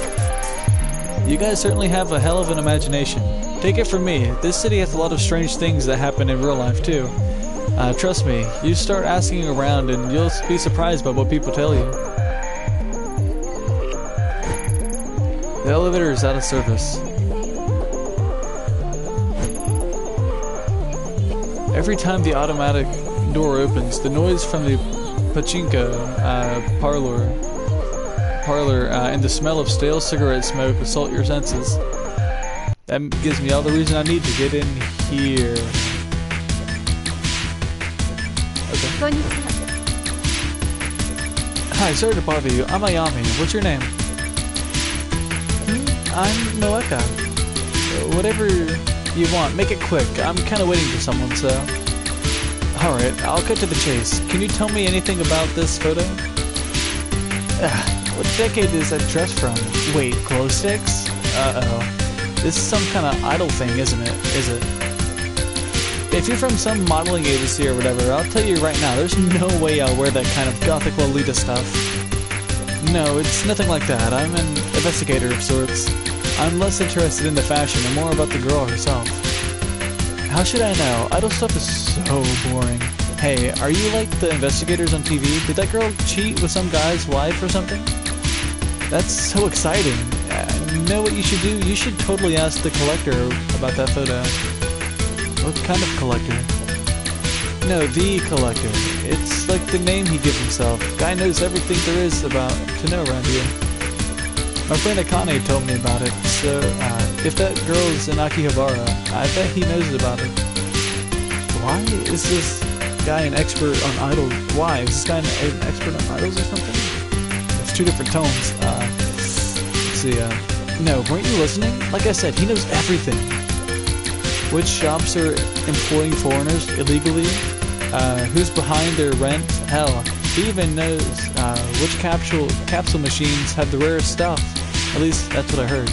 You guys certainly have a hell of an imagination. Take it from me, this city has a lot of strange things that happen in real life too. Trust me, you start asking around and you'll be surprised by what people tell you. The elevator is out of service. Every time the automatic door opens, the noise from the pachinko parlor and the smell of stale cigarette smoke assault your senses. That gives me all the reason I need to get in here. Okay. Hi, sorry to bother you. I'm Ayami. What's your name? I'm Noeka. Whatever you want, make it quick. I'm kind of waiting for someone, so... Alright, I'll cut to the chase. Can you tell me anything about this photo? What decade is that dress from? Wait, glow sticks? Uh-oh. This is some kind of idol thing, isn't it? Is it? If you're from some modeling agency or whatever, I'll tell you right now, there's no way I'll wear that kind of gothic Lolita stuff. No, it's nothing like that. I'm an investigator of sorts. I'm less interested in the fashion and more about the girl herself. How should I know? Idol stuff is so boring. Hey, are you like the investigators on TV? Did that girl cheat with some guy's wife or something? That's so exciting. You know what you should do? You should totally ask the collector about that photo. What kind of collector? No, the collector. It's like the name he gives himself. Guy knows everything there is to know around here. My friend Akane told me about it, so if that girl's in Akihabara, I bet he knows about it. Why is this guy an expert on idols? Why? Is this guy an expert on idols or something? It's two different tones. Let's see, no, weren't you listening? Like I said, he knows everything. Which shops are employing foreigners illegally? Who's behind their rent? Hell, he even knows which capsule machines have the rarest stuff. At least, that's what I heard.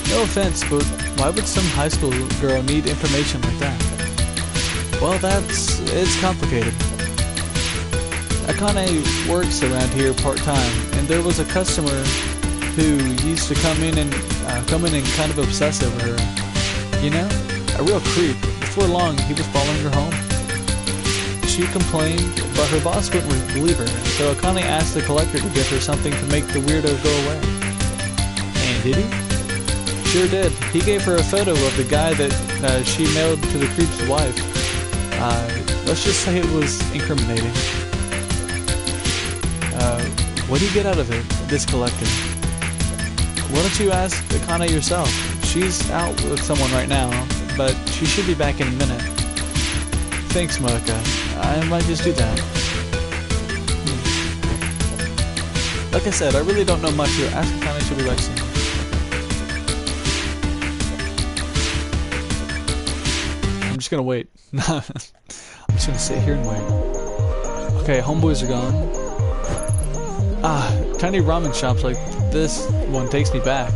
No offense, but why would some high school girl need information like that? Well, it's complicated. Akane works around here part-time, and there was a customer who used to come in and kind of obsess over her. You know? A real creep. Before long, he was following her home. She complained, but her boss wouldn't believe her, so Akane asked the collector to give her something to make the weirdo go away. And did he? Sure did. He gave her a photo of the guy that she mailed to the creep's wife. Let's just say it was incriminating. What do you get out of it, this collecting? Why don't you ask Akane yourself? She's out with someone right now, but she should be back in a minute. Thanks, Mocha. I might just do that. Like I said, I really don't know much here. Ask Akane, she'll be back soon. I'm just gonna wait. I'm just gonna sit here and wait. Okay, homeboys are gone. Tiny ramen shops like this one takes me back.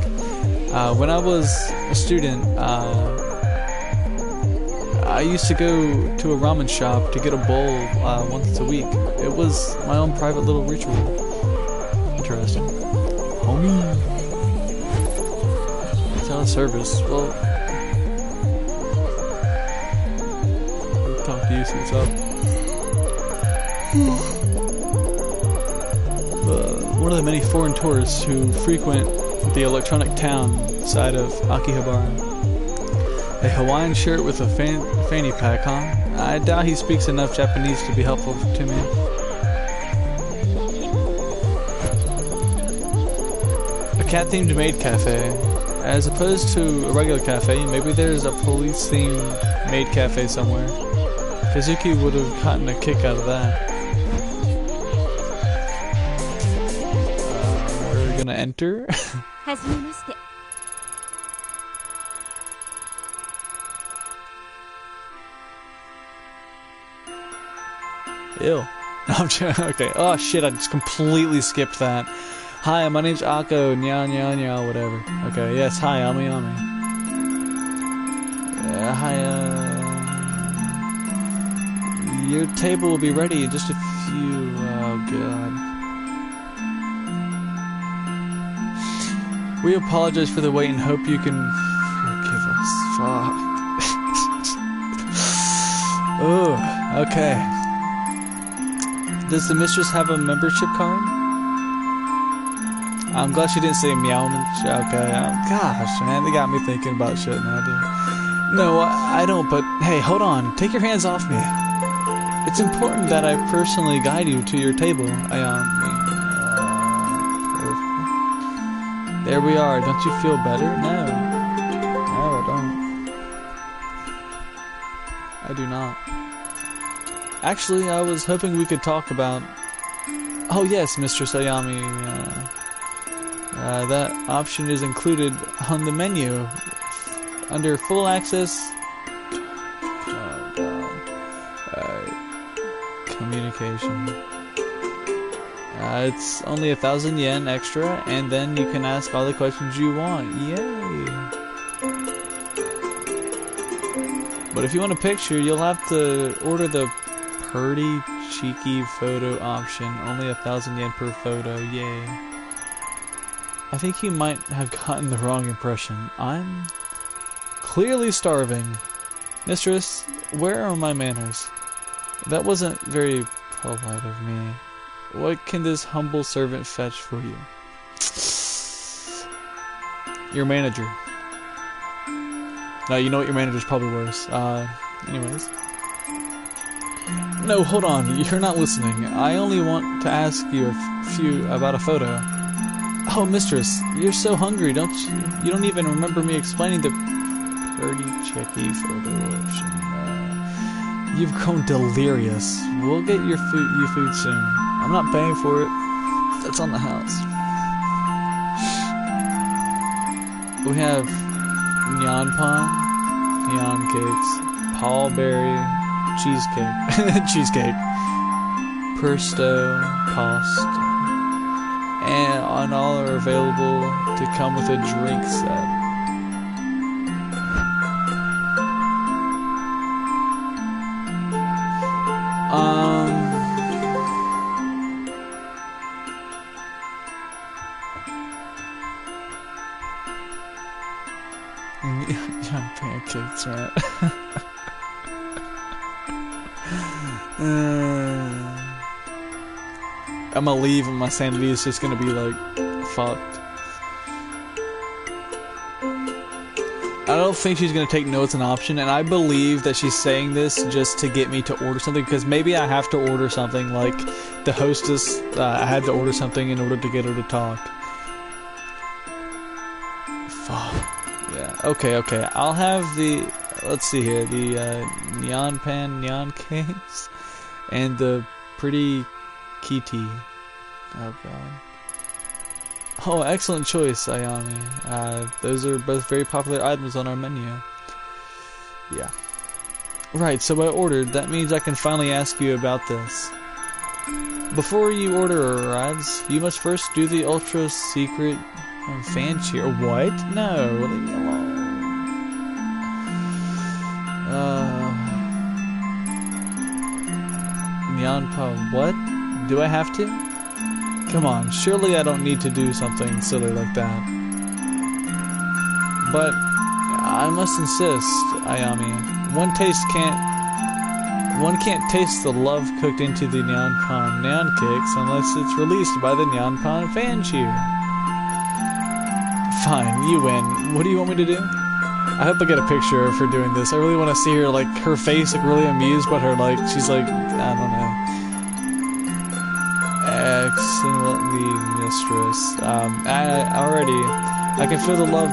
When I was a student, I used to go to a ramen shop to get a bowl once a week. It was my own private little ritual. Interesting. Homie. Teleservice. Well, I'll talk to you, see what's up. One of the many foreign tourists who frequent the electronic town side of Akihabara. A Hawaiian shirt with a fanny pack, huh? I doubt he speaks enough Japanese to be helpful to me. A cat-themed maid cafe. As opposed to a regular cafe, maybe there's a police-themed maid cafe somewhere. Kazuki would have gotten a kick out of that. We're gonna enter. Ew. No, I'm joking. Okay. Oh shit, I just completely skipped that. Hi, my name's Akko, nya nya nya, whatever. Okay, yes, hi, Ami Ami. Yeah, hi, your table will be ready in just a few, oh god. We apologize for the wait and hope you can forgive us. Fuck. Ugh, okay. Does the mistress have a membership card? I'm glad she didn't say meow. Okay, gosh, man, they got me thinking about shit now, dude. No, I don't, but hey, hold on. Take your hands off me. It's important that I personally guide you to your table. There we are. Don't you feel better? No. No, I don't. I do not. Actually, I was hoping we could talk about... Oh yes, Mr. Sayami. That option is included on the menu. Under full access... Oh god. Communication. It's only 1,000 yen extra, and then you can ask all the questions you want. Yay! But if you want a picture, you'll have to order the pretty cheeky photo option. Only 1,000 yen per photo. Yay! I think you might have gotten the wrong impression. I'm clearly starving. Mistress, where are my manners? That wasn't very polite of me. What can this humble servant fetch for you? Your manager. No, you know what, your manager's probably worse. Anyways. No, hold on, you're not listening. I only want to ask you about a photo. Oh, mistress, you're so hungry, don't you? You don't even remember me explaining the pretty cheeky photo option. You've grown delirious. We'll get your food soon. I'm not paying for it. That's on the house. We have Nyan Pan, Nyan Cakes, Paul Berry, Cheesecake, Cheesecake, Persto, Cost, and all are available to come with a drink set. Young pancakes, man. I'm gonna leave and my sanity is just gonna be like fucked. I don't think she's gonna take no as an option, and I believe that she's saying this just to get me to order something, because maybe I have to order something, like the hostess, I had to order something in order to get her to talk. Fuck. Yeah, okay, I'll have the, let's see here, the neon pan neon cakes, and the pretty kitty. Oh god. Oh, excellent choice, Ayami. Those are both very popular items on our menu. Yeah. Right, so I ordered. That means I can finally ask you about this. Before you order arrives, you must first do the ultra secret fan cheer. What? No, leave me alone. Neon Pub. What? Do I have to? Come on, surely I don't need to do something silly like that. But I must insist, Ayami. One can't taste the love cooked into the neon cakes unless it's released by the neon fan cheer. Fine, you win. What do you want me to do? I hope I get a picture of her doing this. I really want to see her, like, her face, like, really amused, but her, like, she's like, I don't know. Excellently, mistress. I can feel the love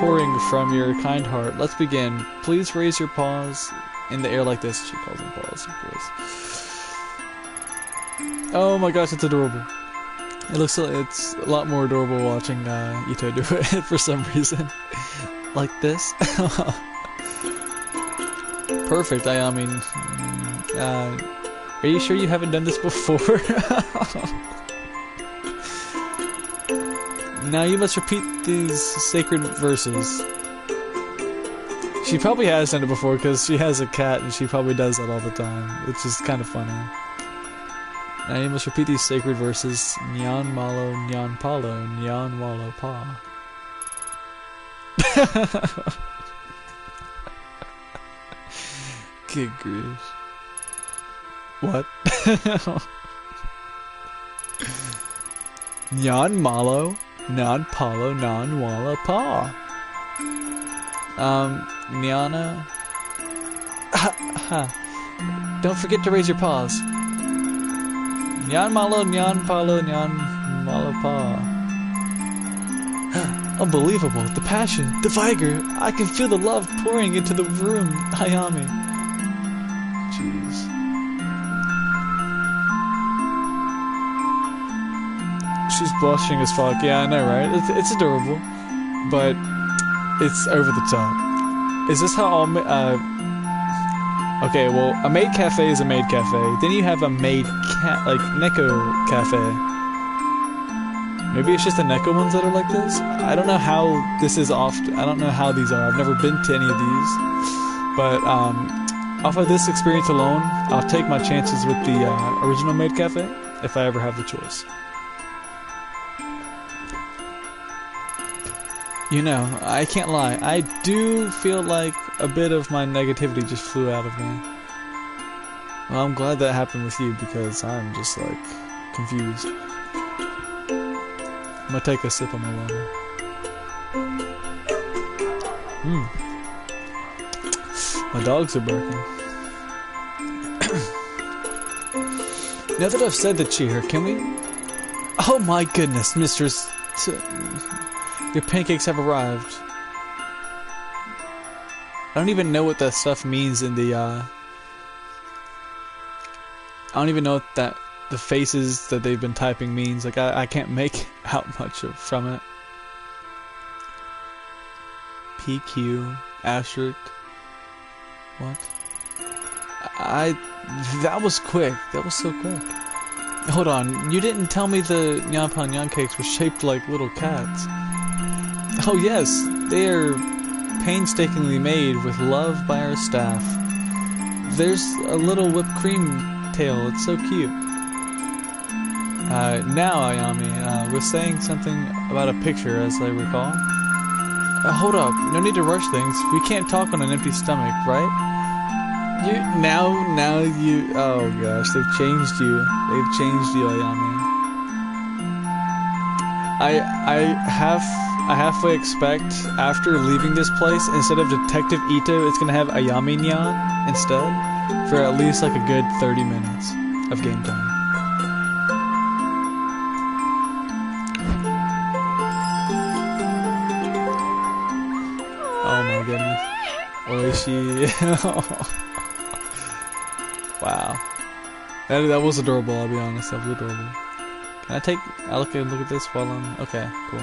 pouring from your kind heart. Let's begin. Please raise your paws in the air like this. She calls them paws, of course. Oh my gosh, it's adorable. It looks like it's a lot more adorable watching Ito do it for some reason. Like this. Perfect. I mean, are you sure you haven't done this before? Now you must repeat these sacred verses. She probably has done it before because she has a cat and she probably does that all the time, which is kind of funny. Now you must repeat these sacred verses. Nyan malo, nyan palo, nyan walo pa. Good grief. What? Nyan malo, nyan palo, nyan walo pa. Nyana. Don't forget to raise your paws. Nyan malo, nyan palo, nyan walo pa. Unbelievable. The passion, the vigor. I can feel the love pouring into the room. Ayami. Jeez. She's blushing as fuck. Yeah, I know, right? It's adorable. But it's over the top. Is this how all... okay, well, a maid cafe is a maid cafe. Then you have a maid like, Neko cafe. Maybe it's just the Neko ones that are like this? I don't know how this is I don't know how these are. I've never been to any of these. But, off of this experience alone, I'll take my chances with the, original maid cafe, if I ever have the choice. You know, I can't lie. I do feel like a bit of my negativity just flew out of me. Well, I'm glad that happened with you because I'm just, like, confused. I'm gonna take a sip of my water. My dogs are barking. Now that I've said the cheer, can we... Oh my goodness, mistress... Your pancakes have arrived. I don't even know what that stuff means in the, I don't even know what the faces that they've been typing means. Like, I can't make out much from it. PQ, asterisk. What? That was quick. That was so quick. Hold on, you didn't tell me the Nyan Nyan cakes were shaped like little cats. Oh yes, they are painstakingly made with love by our staff. There's a little whipped cream tail, it's so cute. Now, Ayami, was saying something about a picture, as I recall. Hold up, no need to rush things. We can't talk on an empty stomach, right? Now you... Oh gosh, they've changed you. They've changed you, Ayami. I halfway expect after leaving this place, instead of Detective Ito, it's gonna have Ayami Nyan instead, for at least like a good 30 minutes of game time. Oh my goodness. Oishi. Wow. That was adorable, I'll be honest. That was adorable. Can I look at this while I'm... Okay, cool.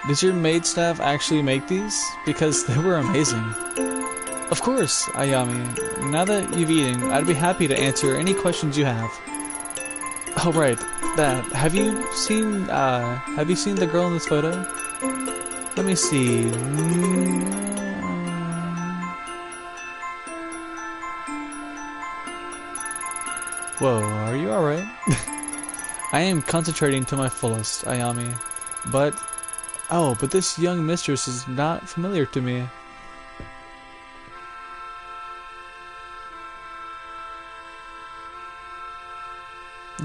Did your maid staff actually make these? Because they were amazing. Of course, Ayami. Now that you've eaten, I'd be happy to answer any questions you have. Oh right, that. Have you seen the girl in this photo? Let me see. Whoa, are you alright? I am concentrating to my fullest, Ayami. But this young mistress is not familiar to me.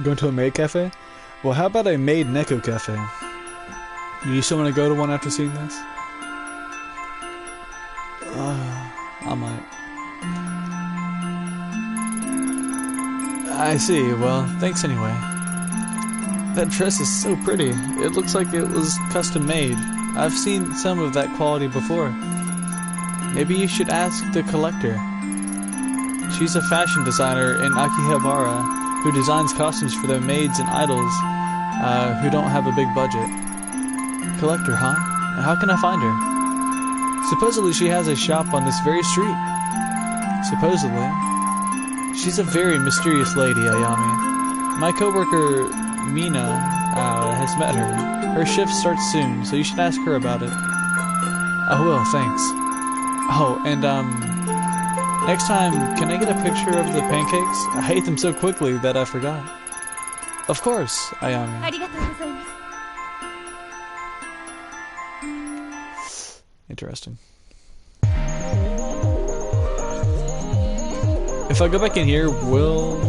Going to a maid cafe? Well, how about a maid Neko cafe? Do you still want to go to one after seeing this? I might. I see. Well, thanks anyway. That dress is so pretty. It looks like it was custom made. I've seen some of that quality before. Maybe you should ask the collector. She's a fashion designer in Akihabara who designs costumes for the maids and idols who don't have a big budget. Collector, huh? How can I find her? Supposedly she has a shop on this very street. Supposedly. She's a very mysterious lady, Ayami. My coworker, Mina, has met her. Her shift starts soon, so you should ask her about it. I will, thanks. Oh, and, next time, can I get a picture of the pancakes? I ate them so quickly that I forgot. Of course, Ayami. Interesting. If I go back in here, will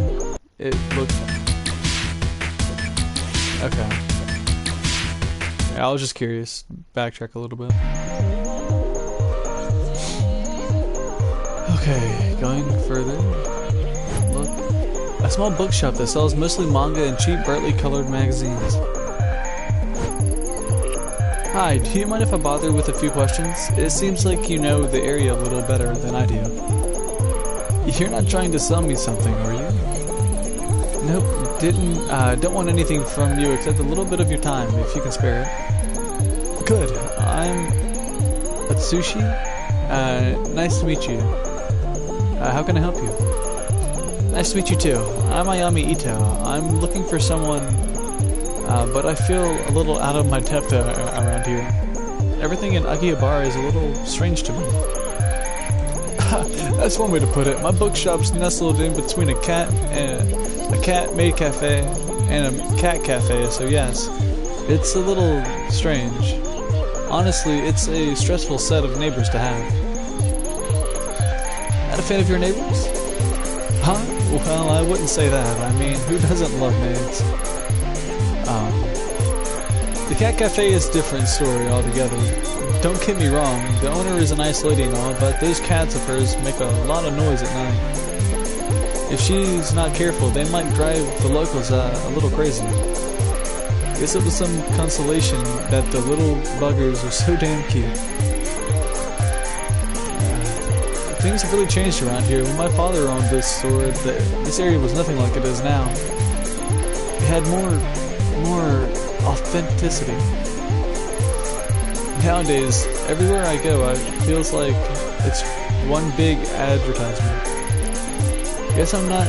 it look... Okay. Yeah, I was just curious. Backtrack a little bit. Okay, going further. Look. A small bookshop that sells mostly manga and cheap, brightly colored magazines. Hi, do you mind if I bother with a few questions? It seems like you know the area a little better than I do. You're not trying to sell me something, are you? Nope, don't want anything from you except a little bit of your time, if you can spare it. Good, I'm Atsushi. Nice to meet you. How can I help you? Nice to meet you too. I'm Ayami Ito. I'm looking for someone, but I feel a little out of my depth around here. Everything in Akihabara is a little strange to me. That's one way to put it. My bookshop's nestled in between a cat maid cafe and a cat cafe, so yes, it's a little strange. Honestly, it's a stressful set of neighbors to have. Not a fan of your neighbors? Huh? Well, I wouldn't say that. I mean, who doesn't love maids? The cat cafe is a different story altogether. Don't get me wrong, the owner is a nice lady and all, but those cats of hers make a lot of noise at night. If she's not careful, they might drive the locals a little crazy. Guess it was some consolation that the little buggers are so damn cute. Things have really changed around here. When my father owned this store, this area was nothing like it is now. It had more authenticity. Nowadays, everywhere I go, it feels like it's one big advertisement. Guess I'm not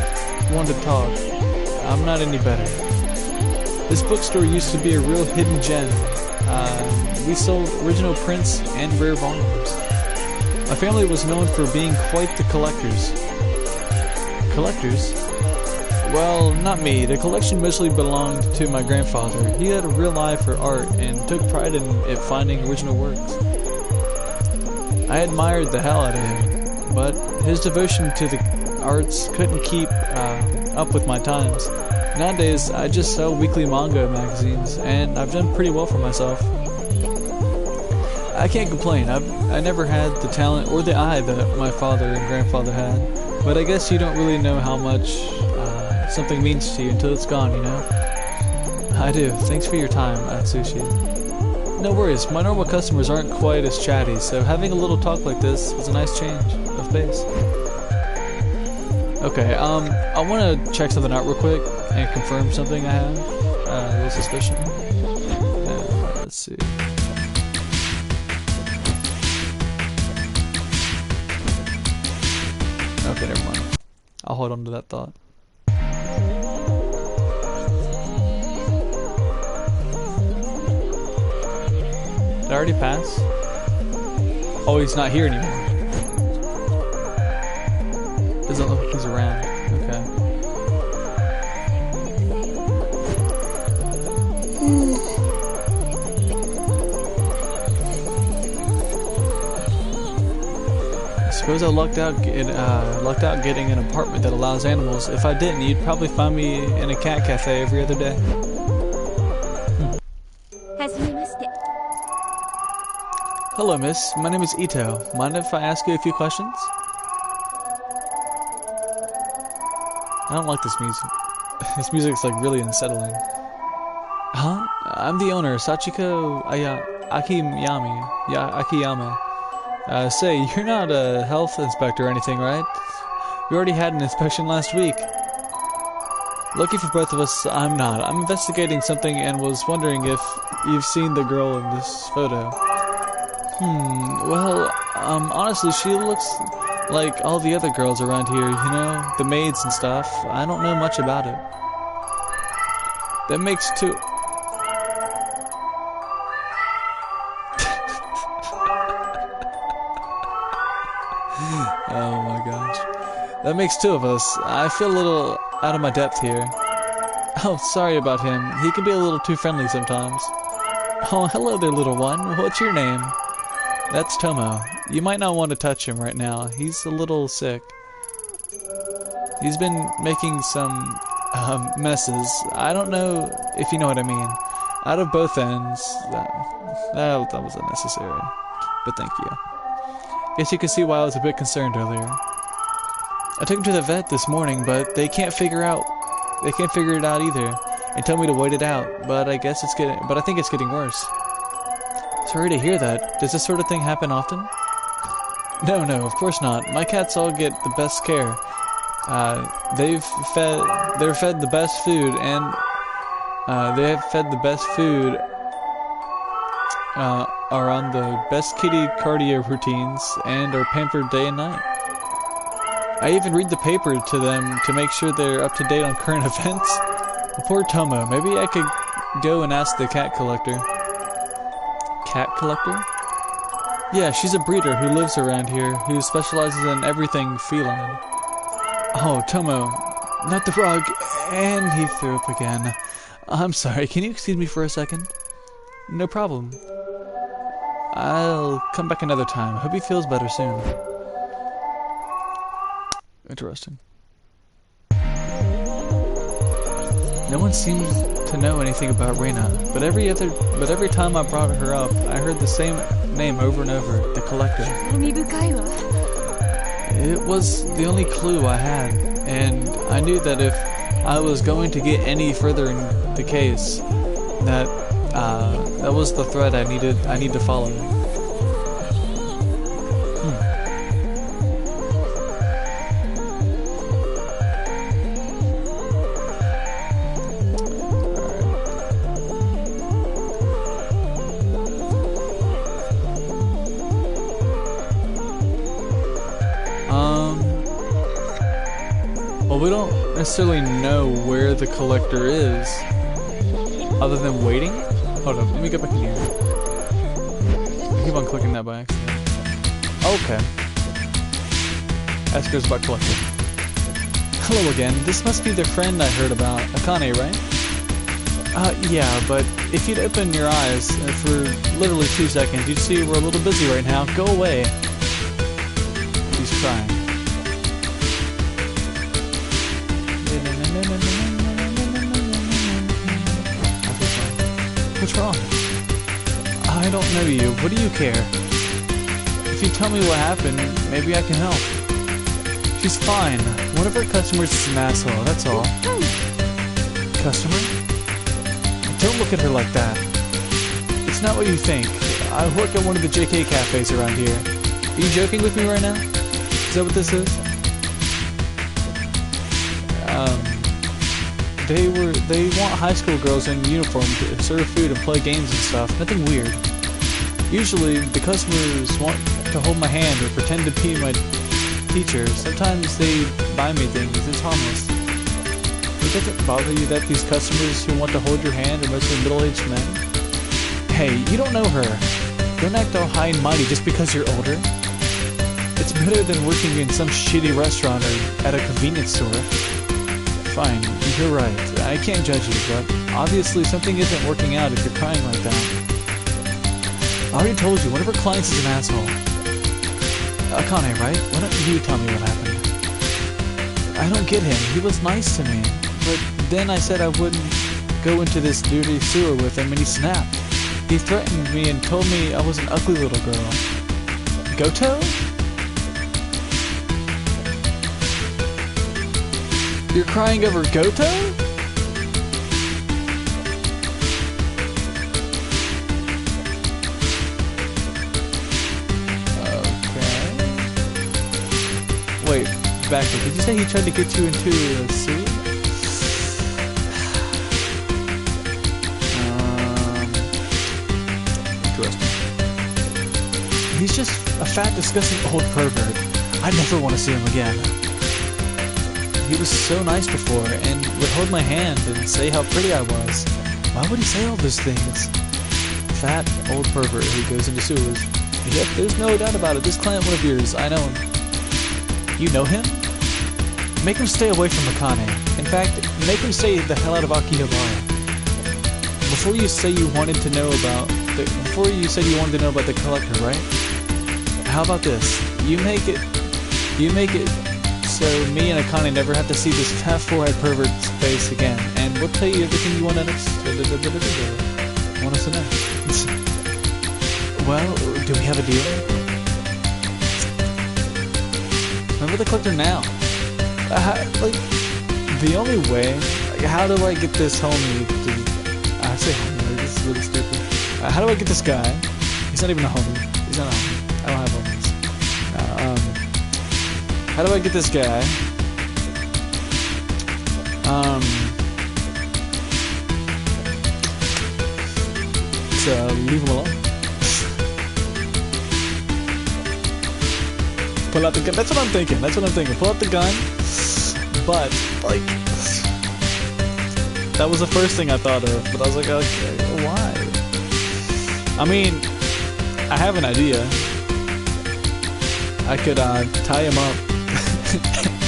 one to talk. I'm not any better. This bookstore used to be a real hidden gem. We sold original prints and rare volumes. My family was known for being quite the collectors. Collectors? Well, not me. The collection mostly belonged to my grandfather. He had a real eye for art and took pride in it finding original works. I admired the hell out of him, but his devotion to the arts couldn't keep up with my times. Nowadays, I just sell weekly manga magazines, and I've done pretty well for myself. I can't complain. I never had the talent or the eye that my father and grandfather had, but I guess you don't really know how much something means to you until it's gone, you know? I do. Thanks for your time, Atsushi. No worries, my normal customers aren't quite as chatty, so having a little talk like this is a nice change of pace. Okay, I want to check something out real quick and confirm something I have. A little suspicion. Let's see. Okay, never mind. I'll hold on to that thought. Did I already pass? Oh, he's not here anymore. Doesn't look like he's around. Okay. I suppose I lucked out getting an apartment that allows animals. If I didn't, you'd probably find me in a cat cafe every other day. Hello, miss. My name is Ito. Mind if I ask you a few questions? I don't like this music. This music's like really unsettling. Huh? I'm the owner, Sachiko Akiyama. Say, you're not a health inspector or anything, right? We already had an inspection last week. Lucky for both of us, I'm not. I'm investigating something and was wondering if you've seen the girl in this photo. Well, honestly, she looks like all the other girls around here, you know, the maids and stuff. I don't know much about it. That makes two... Oh my gosh. That makes two of us. I feel a little out of my depth here. Oh, sorry about him. He can be a little too friendly sometimes. Oh, hello there, little one. What's your name? That's Tomo. You might not want to touch him right now. He's a little sick. He's been making some messes. I don't know if you know what I mean. Out of both ends. That was unnecessary. But thank you. Guess you can see why I was a bit concerned earlier. I took him to the vet this morning, but they can't figure it out either, and tell me to wait it out. But I think it's getting worse. Sorry to hear that. Does this sort of thing happen often? No, of course not. My cats all get the best care. They're fed the best food, and are on the best kitty cardio routines, and are pampered day and night. I even read the paper to them to make sure they're up to date on current events. Poor Tomo. Maybe I could go and ask the cat collector. Cat collector? Yeah, she's a breeder who lives around here, who specializes in everything feline. Oh, Tomo. Not the rug. And he threw up again. I'm sorry, can you excuse me for a second? No problem. I'll come back another time. Hope he feels better soon. Interesting. No one seems to know anything about Reina, but every time I brought her up, I heard the same name over and over, the Collector. It was the only clue I had, and I knew that if I was going to get any further in the case, that was the thread I need to follow. Well, we don't necessarily know where the Collector is, other than waiting. Hold on, let me get back in here. I keep on clicking that by accident. Okay. Ask us about Collector. Hello again. This must be the friend I heard about. Akane, right? Yeah, but if you'd open your eyes for literally 2 seconds, you'd see we're a little busy right now. Go away. He's crying. What's wrong? I don't know you. What do you care? If you tell me what happened, maybe I can help. She's fine. One of her customers is an asshole, that's all. Customer? Don't look at her like that. It's not what you think. I work at one of the JK cafes around here. Are you joking with me right now? Is that what this is? They want high school girls in uniform to serve food and play games and stuff. Nothing weird. Usually, the customers want to hold my hand or pretend to be my teacher. Sometimes they buy me things. It's harmless. It doesn't bother you that these customers who want to hold your hand are mostly middle-aged men? Hey, you don't know her. Don't act all high and mighty just because you're older. It's better than working in some shitty restaurant or at a convenience store. Fine, you're right. I can't judge you, but obviously something isn't working out if you're crying like that. I already told you, one of our clients is an asshole. Akane, right? Why don't you tell me what happened? I don't get him. He was nice to me. But then I said I wouldn't go into this dirty sewer with him and he snapped. He threatened me and told me I was an ugly little girl. Goto? You're crying over Goto? Wait, back up. Did you say he tried to get you into a sewer? Interesting. He's just a fat, disgusting old pervert. I never want to see him again. He was so nice before, and would hold my hand and say how pretty I was. Why would he say all those things? Fat, old pervert who goes into sewers. Yep, there's no doubt about it. This client one of yours, I know him. You know him? Make him stay away from Akane. In fact, make him stay the hell out of Akihabara. Before you said you wanted to know about the collector, right? How about this? You make it so me and Akane never have to see this fat forehead pervert's face again, and we'll tell you everything you want us to know. Well, do we have a deal? Remember the collector now. The only way, how do I get this homie to, I say homie, this is really stupid. How do I get this guy? He's not even a homie. He's not a homie. I don't have homies. How do I get this guy? To leave him alone. Pull out the gun. That's what I'm thinking. Pull out the gun. But, like, that was the first thing I thought of. But I was like, okay, why? I mean, I have an idea. I could tie him up.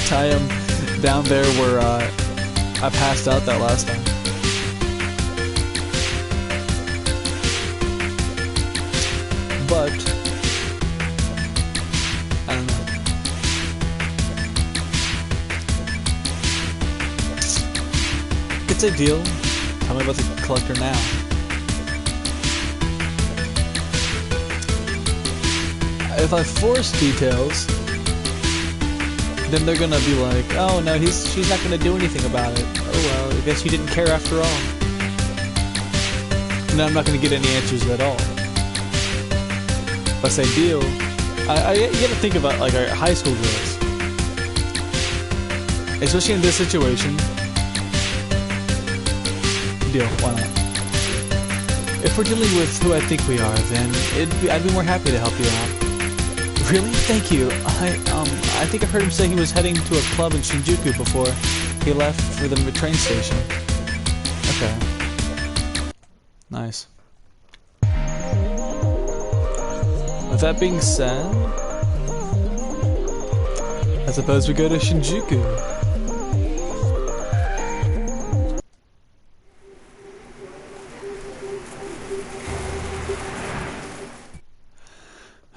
Tie him down there where I passed out that last time. But I don't know. It's a deal. Tell me about the collector now. If I force details, then they're gonna be like, oh no, she's not gonna do anything about it. Oh well, I guess you didn't care after all. And I'm not gonna get any answers at all. If I say deal, you gotta think about like our high school girls, especially in this situation. Deal, why not? If we're dealing with who I think we are, then I'd be more happy to help you out. Really? Thank you. I think I heard him say he was heading to a club in Shinjuku before he left for the train station. Okay. Nice. With that being said, I suppose we go to Shinjuku.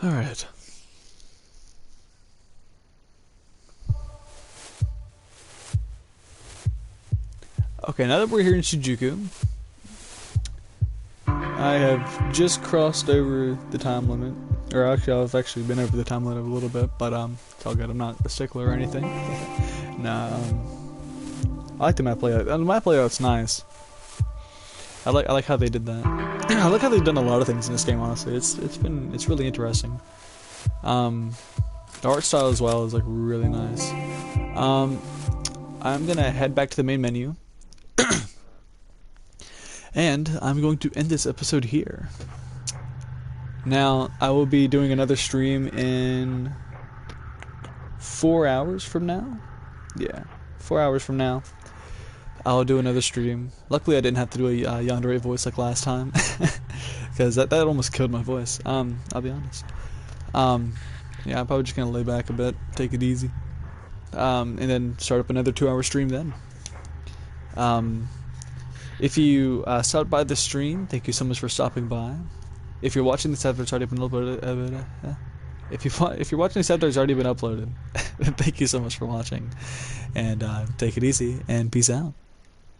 Alright. Okay, now that we're here in Shinjuku, I have just crossed over the time limit. Or actually, I've actually been over the time limit a little bit, but it's all good. I'm not a stickler or anything. Nah, I like the map layout. The map layout's nice. I like how they did that. I like how they've done a lot of things in this game. Honestly, it's really interesting. The art style as well is like really nice. I'm gonna head back to the main menu, and I'm going to end this episode here. Now, I will be doing another stream in 4 hours from now. Yeah, 4 hours from now. I'll do another stream. Luckily, I didn't have to do a Yandere voice like last time, because that almost killed my voice. I'll be honest. Yeah, I'm probably just gonna lay back a bit, take it easy, and then start up another 2-hour stream then. If you stopped by the stream, thank you so much for stopping by. If you're watching this after it's already been uploaded, if you're watching this after it's already been uploaded, thank you so much for watching, and take it easy and peace out.